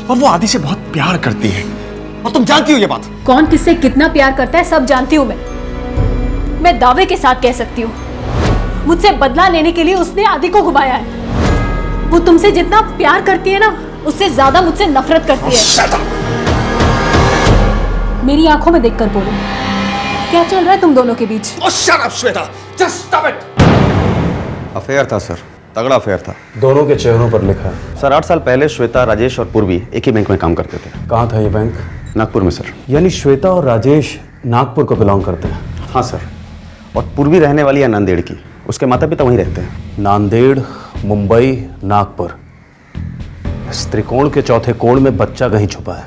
Speaker 10: और वो आदि से बहुत प्यार करती है, और तुम जानती हो ये बात।
Speaker 7: कौन किससे कितना प्यार करता है सब जानती हूं मैं दावे के साथ कह सकती हूँ, मुझसे बदला लेने के लिए उसने आदि को घुमाया है। वो तुमसे जितना प्यार करती है ना, उससे ज्यादा मुझसे नफरत करती है। मेरी आंखों में देखकर बोलो, क्या चल रहा है तुम दोनों के बीच?
Speaker 10: Shut up Shweta, just stop it. Affair था सर, तगड़ा अफेयर था।
Speaker 16: दोनों के चेहरों पर लिखा है। सर 8 साल पहले श्वेता, राजेश और पूर्वी एक ही बैंक में काम करते थे।
Speaker 3: कहाँ था ये बैंक?
Speaker 16: नागपुर में सर।
Speaker 3: यानी श्वेता और राजेश नागपुर को बिलोंग करते हैं?
Speaker 16: हाँ सर। और पूर्वी रहने वाली है नांदेड़ की, उसके माता पिता वहीं रहते हैं।
Speaker 3: नांदेड़, मुंबई, नागपुर, इस त्रिकोण के चौथे कोण में बच्चा कहीं छुपा है।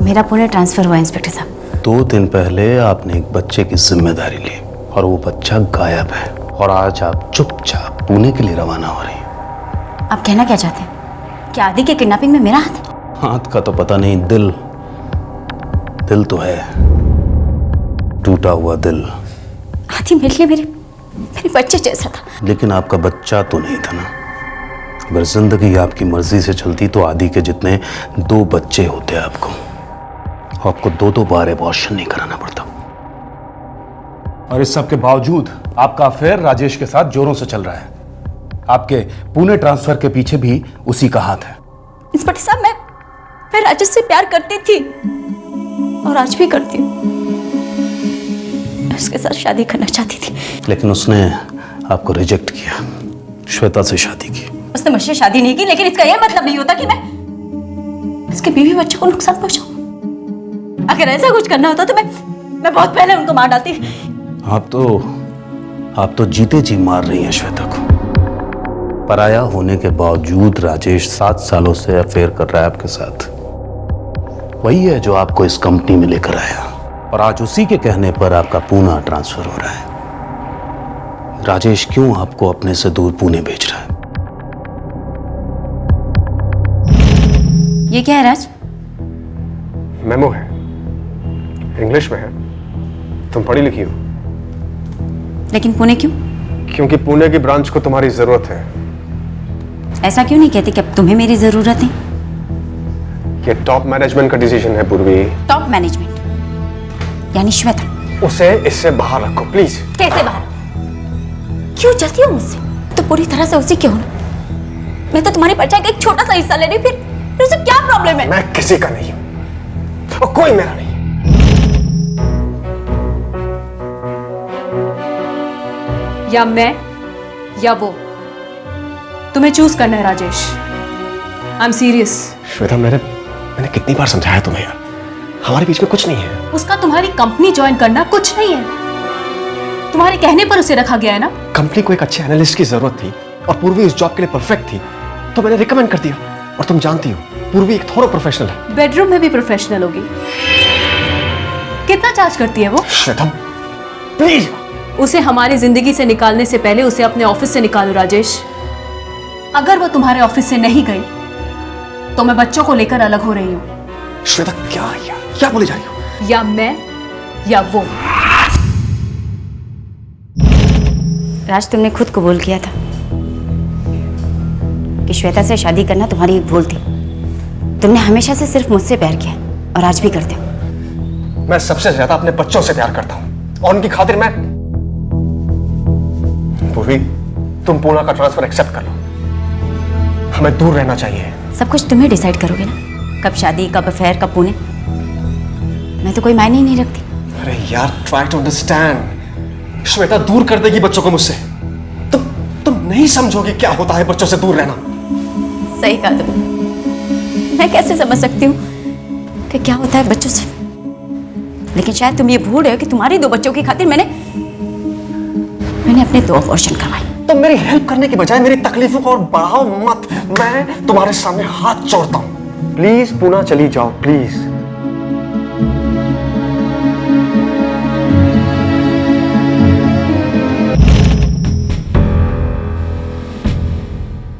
Speaker 14: मेरा पुणे ट्रांसफर हुआ इंस्पेक्टर साहब।
Speaker 3: 2 दिन पहले आपने एक बच्चे की जिम्मेदारी ली और वो बच्चा गायब है, और आज आप चुपचाप पुणे के लिए रवाना हो रही हैं।
Speaker 14: आप कहना क्या चाहते हैं? क्या आदि के किडनैपिंग में मेरा हाथ है?
Speaker 3: हाथ का तो पता नहीं, दिल तो है, टूटा हुआ दिल।
Speaker 14: आदि मेरे लिए मेरे बच्चे जैसा था।
Speaker 3: लेकिन आपका बच्चा तो नहीं था ना। अगर जिंदगी आपकी मर्जी से चलती तो आदि के जितने 2 बच्चे होते आपको 2 बार अबॉर्शन नहीं कराना पड़ता। और इस सब के बावजूद आपका अफेयर राजेश के साथ जोरों से चल रहा है। आपके पुणे ट्रांसफर के पीछे भी उसी का हाथ है।
Speaker 14: इंस्पेक्टर साहब, मैं राजेश से प्यार करती थी और आज भी करती हूँ। मैं उसके साथ शादी करना चाहती थी,
Speaker 3: लेकिन उसने आपको रिजेक्ट किया, श्वेता से शादी की।
Speaker 14: उसने मुझसे शादी नहीं की, लेकिन इसका यह मतलब नहीं होता कि मैं उसके बीवी बच्चों को नुकसान पहुंचाऊं। अगर ऐसा कुछ करना होता तो मैं बहुत पहले उनको मार डालती।
Speaker 3: आप तो जीते जी मार रही हैं श्वेता को। पराया होने के बावजूद राजेश 7 सालों से अफेयर कर रहा है आपके साथ। वही है जो आपको इस कंपनी में लेकर आया, और आज उसी के कहने पर आपका पुणे ट्रांसफर हो रहा है। राजेश क्यों आपको अपने से दूर पुणे भेज रहा है?
Speaker 14: ये क्या है राज?
Speaker 10: मेमो है, इंग्लिश में है। तुम पढ़ी लिखी हो।
Speaker 14: लेकिन पुणे क्यों?
Speaker 10: क्योंकि पुणे की ब्रांच को तुम्हारी जरूरत है।
Speaker 14: ऐसा क्यों नहीं कहती कि अब तुम्हें मेरी जरूरत है?
Speaker 10: ये टॉप मैनेजमेंट का डिसीजन है पूर्वी।
Speaker 14: टॉप मैनेजमेंट यानी श्वेता?
Speaker 10: उसे इससे बाहर रखो प्लीज।
Speaker 14: कैसे बाहर? क्यों जलती हो मुझसे? तो पूरी तरह से उसी क्यों? मैं तो तुम्हारी परछाई का एक छोटा सा हिस्सा ले रही, फिर उसे क्या प्रॉब्लम है?
Speaker 10: मैं किसी का नहीं हूं और कोई मेरा नहीं।
Speaker 7: या मैं या वो, तुम्हें चूज करना है Rajesh. I am serious.
Speaker 10: Shweta, मैंने कितनी बार समझाया तुम्हें यार, हमारे बीच में कुछ नहीं है।
Speaker 7: उसका तुम्हारी कंपनी ज्वाइन करना कुछ नहीं है, तुम्हारे कहने पर उसे रखा गया है ना।
Speaker 10: कंपनी को एक अच्छे एनालिस्ट की जरूरत थी और पूर्वी इस जॉब के लिए परफेक्ट थी, तो मैंने रिकमेंड कर दिया। और तुम जानती हो पूर्वी एक थोड़ा प्रोफेशनल है।
Speaker 7: बेडरूम में भी प्रोफेशनल होगी। कितना चार्ज करती है वो?
Speaker 10: श्वेता प्लीज।
Speaker 7: उसे हमारी जिंदगी से निकालने से पहले उसे अपने ऑफिस से निकालो राजेश। अगर वो तुम्हारे ऑफिस से नहीं गई तो मैं बच्चों को लेकर अलग हो रही हूँ।
Speaker 10: श्वेता क्या यार, क्या बोले जा रही हो?
Speaker 7: या मैं या वो।
Speaker 14: राज, तुमने खुद कबूल किया था कि श्वेता से शादी करना तुम्हारी एक भूल थी। तुमने हमेशा से सिर्फ मुझसे प्यार किया और आज भी करते हो।
Speaker 10: मैं सबसे ज्यादा अपने बच्चों से प्यार करता हूं और उनकी खातिर मैं। पूर्वी, तुम पूना का ट्रांसफर एक्सेप्ट कर लो। हमें दूर रहना चाहिए।
Speaker 14: सब कुछ तुम्हें डिसाइड करोगे ना, कब शादी, कब अफेयर, कब पुणे। मैं तो कोई मायने ही नहीं रखती।
Speaker 10: अरे यार, ट्राई टू अंडरस्टैंड। श्वेता दूर कर देगी बच्चों को मुझसे। तुम नहीं समझोगे क्या होता है बच्चों से दूर रहना।
Speaker 14: सही कहा तुमने। मैं कैसे समझ सकती हूँ कि क्या होता है बच्चों से, लेकिन शायद तुम ये भूल रहे हो कि तुम्हारी 2 बच्चों की खातिर मैंने अपने 2 अबॉर्शन करवाए।
Speaker 10: तो मेरी हेल्प करने के बजाय मेरी तकलीफों को और बढ़ाओ मत। मैं तुम्हारे सामने हाथ जोड़ता हूं। प्लीज पूना चली जाओ, प्लीज।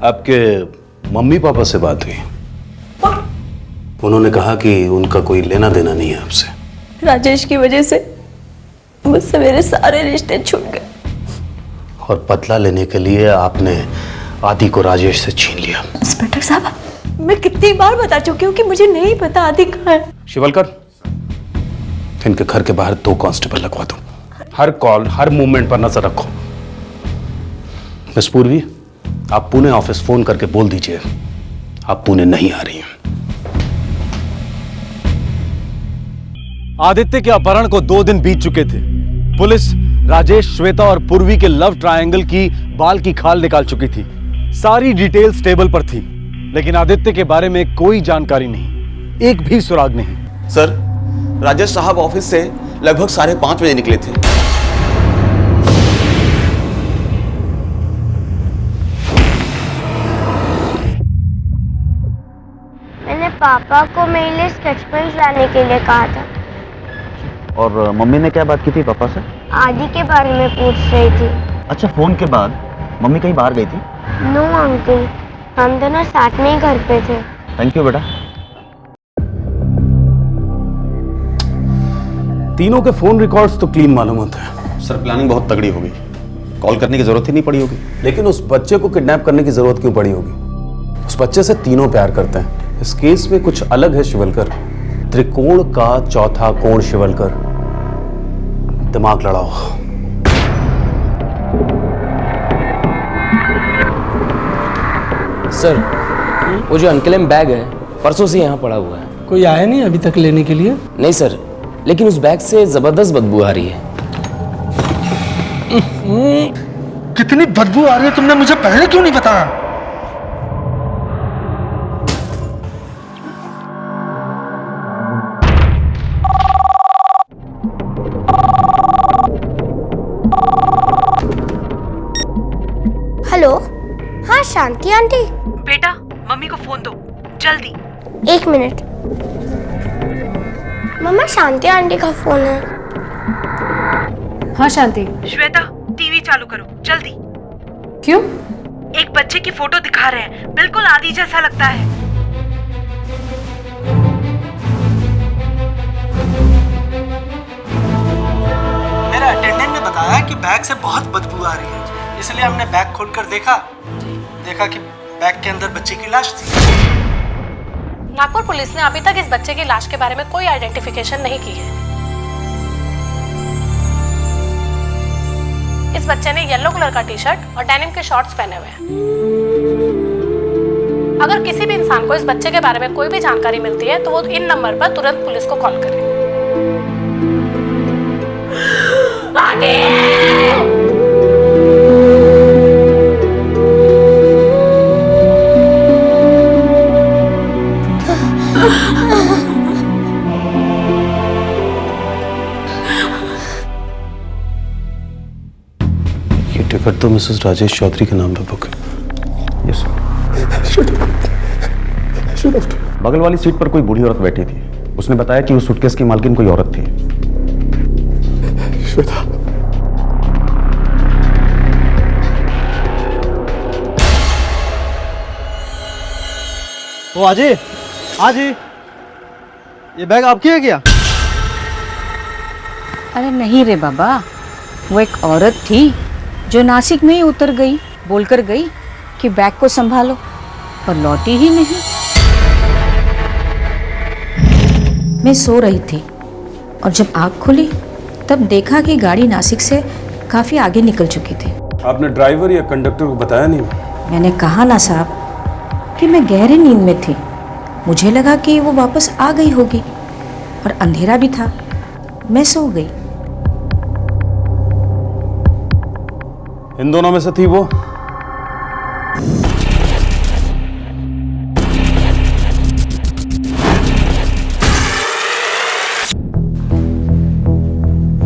Speaker 16: आपके मम्मी पापा से बात हुई? उन्होंने कहा कि उनका कोई लेना देना नहीं है आपसे।
Speaker 14: राजेश की वजह से मुझसे मेरे सारे रिश्ते छूट गए
Speaker 16: और बदला लेने के लिए आपने आदि को राजेश से छीन लिया।
Speaker 14: इंस्पेक्टर साहब, मैं कितनी बार बता चुकी हूँ कि मुझे नहीं पता आदि कहाँ है।
Speaker 16: शिवलकर, इनके घर के बाहर 2 कांस्टेबल लगवा दो। हर कॉल, हर मूवमेंट पर नजर रखो। मिस पूर्वी, आप पुणे ऑफिस फोन करके बोल दीजिए आप पुणे नहीं आ रही हैं।
Speaker 3: आदित्य के अपहरण को 2 दिन बीत चुके थे। पुलिस राजेश, श्वेता और पूर्वी के लव ट्रायंगल की बाल की खाल निकाल चुकी थी। सारी डिटेल्स टेबल पर थी, लेकिन आदित्य के बारे में कोई जानकारी नहीं, एक भी सुराग नहीं।
Speaker 17: सर, राजेश साहब ऑफिस से लगभग 5:30 बजे निकले थे।
Speaker 5: मैंने पापा को मेरे लिए स्केच पेन्स लाने के लिए कहा था।
Speaker 17: और मम्मी ने क्या बात की थी पापा से?
Speaker 5: आदि के बारे में पूछ रही थी।
Speaker 17: अच्छा, फोन के बाद मम्मी कहीं बाहर गई थी?
Speaker 5: नो अंकल, हम दोनों साथ में ही घर पे थे।
Speaker 17: थैंक यू बेटा।
Speaker 16: तीनों के फोन रिकॉर्ड्स तो क्लीन मालूम होते हैं।
Speaker 17: सर, प्लानिंग बहुत तगड़ी होगी। कॉल करने की जरूरत ही नहीं पड़ी होगी।
Speaker 16: लेकिन उस बच्चे को किडनैप करने की जरूरत क्यों पड़ी होगी? उस बच्चे से तीनों प्यार करते हैं। इस केस में कुछ अलग है शिवलकर। त्रिकोण का चौथा कोण शिवलकर। दिमाग लड़ाओ।
Speaker 12: सर, वो जो अनक्लेम बैग है परसों से यहाँ पड़ा हुआ है।
Speaker 18: कोई आया नहीं अभी तक लेने के लिए?
Speaker 12: नहीं सर, लेकिन उस बैग से जबरदस्त बदबू आ रही है।
Speaker 18: कितनी बदबू आ रही है, तुमने मुझे पहले क्यों नहीं बताया?
Speaker 5: हेलो, हाँ शांति आंटी।
Speaker 11: बेटा, मम्मी को फोन दो जल्दी।
Speaker 5: 1 मिनट। मम्मा, शांति आंटी का फोन है।
Speaker 7: हाँ शांति।
Speaker 11: श्वेता, टीवी चालू करो जल्दी।
Speaker 7: क्यों?
Speaker 11: एक बच्चे की फोटो दिखा रहे हैं, बिल्कुल आदि जैसा लगता है।
Speaker 18: मेरा अटेंडेंट ने बताया कि बैग से बहुत बदबू आ रही है, इसलिए हमने बैग खोलकर देखा कि बैग के अंदर बच्चे की लाश थी।
Speaker 7: नागपुर पुलिस ने अभी तक इस बच्चे की लाश के बारे में कोई आइडेंटिफिकेशन नहीं की है। इस बच्चे ने येलो कलर का टी-शर्ट और डेनिम के शॉर्ट्स पहने हुए हैं। अगर किसी भी इंसान को इस बच्चे के बारे में कोई भी जानकारी मिलती है तो वो इन नंबर पर तुरंत पुलिस को कॉल करे।
Speaker 16: ये टिकट तो मिसेस राजेश चौधरी के नाम पे बुक है। Yes sir.
Speaker 17: बगल वाली सीट पर कोई बूढ़ी औरत बैठी थी। उसने बताया कि उस सूटकेस की मालकिन कोई औरत थी।
Speaker 10: श्वेता,
Speaker 18: ओ आजी, आजी, ये बैग आपकी है क्या?
Speaker 14: अरे नहीं रे बाबा, वो एक औरत थी जो नासिक में ही उतर गई, बोलकर गई कि बैग को संभालो, पर लौटी ही नहीं। मैं सो रही थी और जब आँख खुली तब देखा कि गाड़ी नासिक से काफी आगे निकल चुकी थी।
Speaker 15: आपने ड्राइवर या कंडक्टर को बताया नहीं?
Speaker 14: मैंने कहा ना साहब कि मैं गहरी नींद में थी, मुझे लगा कि वो वापस आ गई होगी और अंधेरा भी था, मैं सो गई।
Speaker 15: इन दोनों में से थी वो?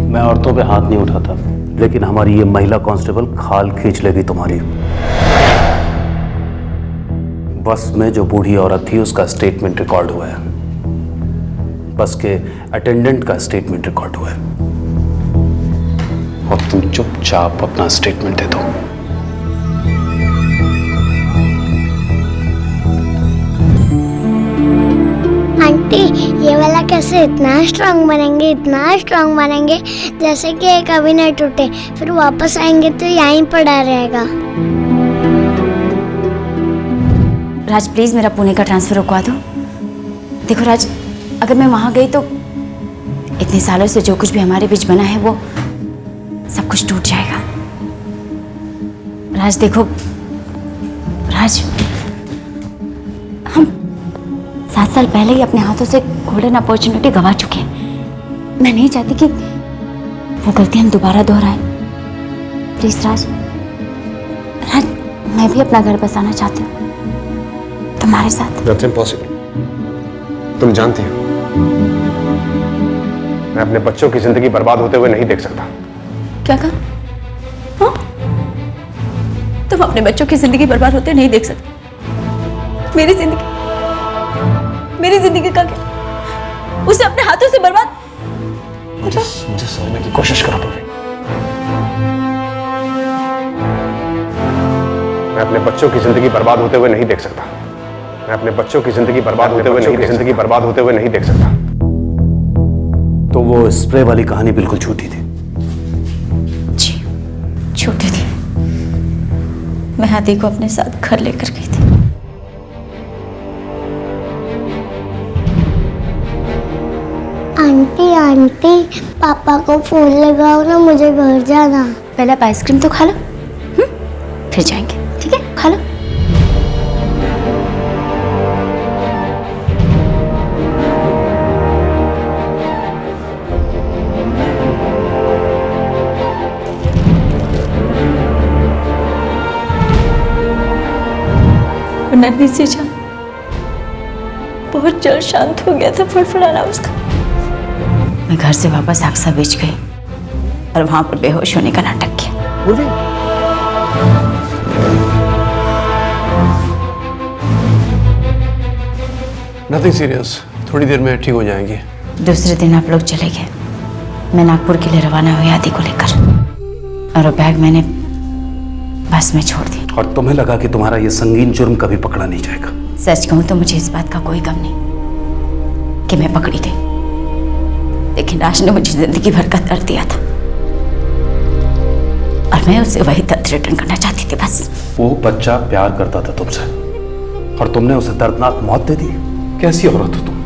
Speaker 16: मैं औरतों पे हाथ नहीं उठाता, लेकिन हमारी ये महिला कांस्टेबल खाल खींच लेगी तुम्हारी। बस में जो बूढ़ी औरत थी उसका स्टेटमेंट रिकॉर्ड हुआ है, बस के अटेंडेंट का स्टेटमेंट रिकॉर्ड हुआ है, और तुम चुपचाप अपना स्टेटमेंट दे दो।
Speaker 5: आंटी, ये वाला कैसे इतना स्ट्रांग बनेंगे जैसे कि ये कभी नहीं टूटे, फिर वापस आएंगे तो यहीं पड़ा रहेगा।
Speaker 14: राज प्लीज मेरा पुणे का ट्रांसफर रुकवा दो। देखो राज, अगर मैं वहां गई तो इतने सालों से जो कुछ भी हमारे बीच बना है वो सब कुछ टूट जाएगा। राज देखो, राज हम 7 साल पहले ही अपने हाथों से गोल्डन अपॉर्चुनिटी गंवा चुके हैं। मैं नहीं चाहती कि वो गलती हम दोबारा दोहराएं। प्लीज राज, राज मैं भी अपना घर बसाना चाहती हूँ तुम्हारे साथ।
Speaker 10: That's impossible. तुम जानती हो मैं अपने बच्चों की जिंदगी बर्बाद होते हुए नहीं देख सकता।
Speaker 14: क्या कहा? हाँ? तुम अपने बच्चों की जिंदगी बर्बाद होते नहीं देख सकते? मेरी जिंदगी का क्या? उसे अपने हाथों से बर्बाद?
Speaker 10: मुझे समझने की कोशिश करो तुम। मैं अपने बच्चों की जिंदगी बर्बाद होते हुए नहीं देख सकता। मैं अपने बच्चों की जिंदगी बर्बाद होते हुए नहीं देख सकता।
Speaker 16: तो वो स्प्रे वाली कहानी बिल्कुल झूठी थी।
Speaker 14: जी, झूठी थी। मैं हाथी को अपने साथ घर लेकर गई थी।
Speaker 5: आंटी, पापा को फोन लगाओ ना, मुझे घर जाना।
Speaker 14: पहले आप आइसक्रीम तो खा लो, फिर जाएंगे, ठीक है? खा लो। नन्ही सी जान बहुत जल्द शांत हो गया था फड़फड़ाना उसका। मैं घर से वापस आक्सा बेच गई और वहां पर बेहोश होने का नाटक किया।
Speaker 10: नथिंग सीरियस, थोड़ी देर में ठीक हो जाएंगे।
Speaker 14: दूसरे दिन आप लोग चले गए। मैं नागपुर के लिए रवाना हुई आदि को लेकर, और वो बैग मैंने बस में छोड़ दी।
Speaker 16: और तुम्हें लगा कि तुम्हारा ये संगीन जुर्म कभी पकड़ा नहीं जाएगा।
Speaker 14: सच कहूं तो मुझे इस बात का कोई गम नहीं कि मैं पकड़ी गई, लेकिन राज ने मुझे जिंदगी भर का दर्द दिया था और मैं उसे वही दर्द रिटर्न करना चाहती थी बस।
Speaker 16: वो बच्चा प्यार करता था तुमसे और तुमने उसे दर्दनाक मौत दे दी। कैसी औरत हो तुम?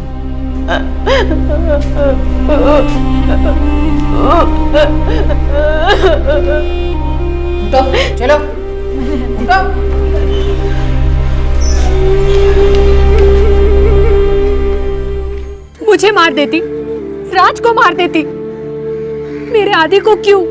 Speaker 2: तो चलो
Speaker 7: मुझे मार देती, राज को मार देती, मेरे आदि को क्यों?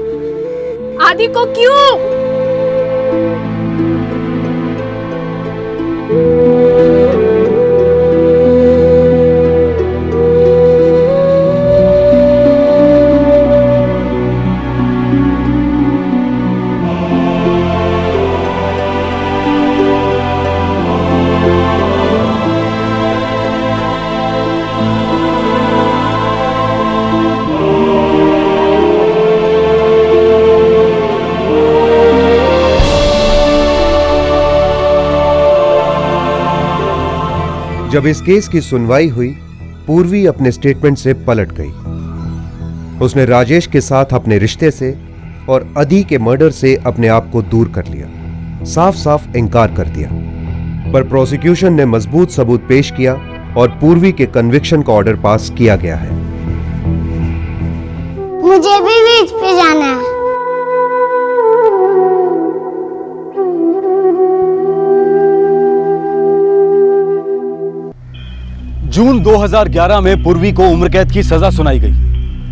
Speaker 9: जब इस केस की सुनवाई हुई, पूर्वी अपने स्टेटमेंट से पलट गई। उसने राजेश के साथ अपने रिश्ते से और अधी के मर्डर से अपने आप को दूर कर लिया, साफ साफ इनकार कर दिया। पर प्रोसिक्यूशन ने मजबूत सबूत पेश किया और पूर्वी के कन्विक्शन का ऑर्डर पास किया गया है।
Speaker 5: मुझे भी बीच पे जाना है।
Speaker 3: जून 2011 में पूर्वी को उम्र कैद की सजा सुनाई गई।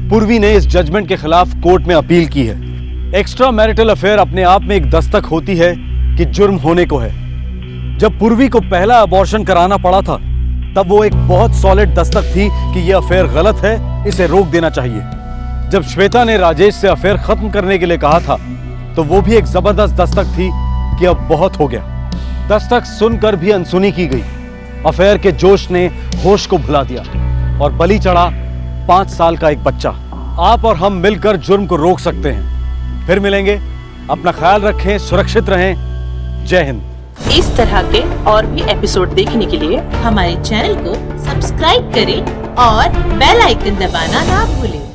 Speaker 3: पूर्वी ने इस जजमेंट के खिलाफ कोर्ट में अपील की है। एक्स्ट्रा मैरिटल अफेयर अपने आप में एक दस्तक होती है कि जुर्म होने को है। जब पूर्वी को पहला अबॉर्शन कराना पड़ा था तब वो एक बहुत सॉलिड दस्तक थी कि यह अफेयर गलत है, इसे रोक देना चाहिए। जब श्वेता ने राजेश से अफेयर खत्म करने के लिए कहा था तो वो भी एक जबरदस्त दस्तक थी कि अब बहुत हो गया। दस्तक सुनकर भी अनसुनी की गई। अफेयर के जोश ने होश को भुला दिया और बलि चढ़ा 5 साल का एक बच्चा। आप और हम मिलकर जुर्म को रोक सकते हैं। फिर मिलेंगे, अपना ख्याल रखें, सुरक्षित रहें। जय हिंद।
Speaker 19: इस तरह के और भी एपिसोड देखने के लिए हमारे चैनल को सब्सक्राइब करें और बेल आइकन दबाना ना भूलें।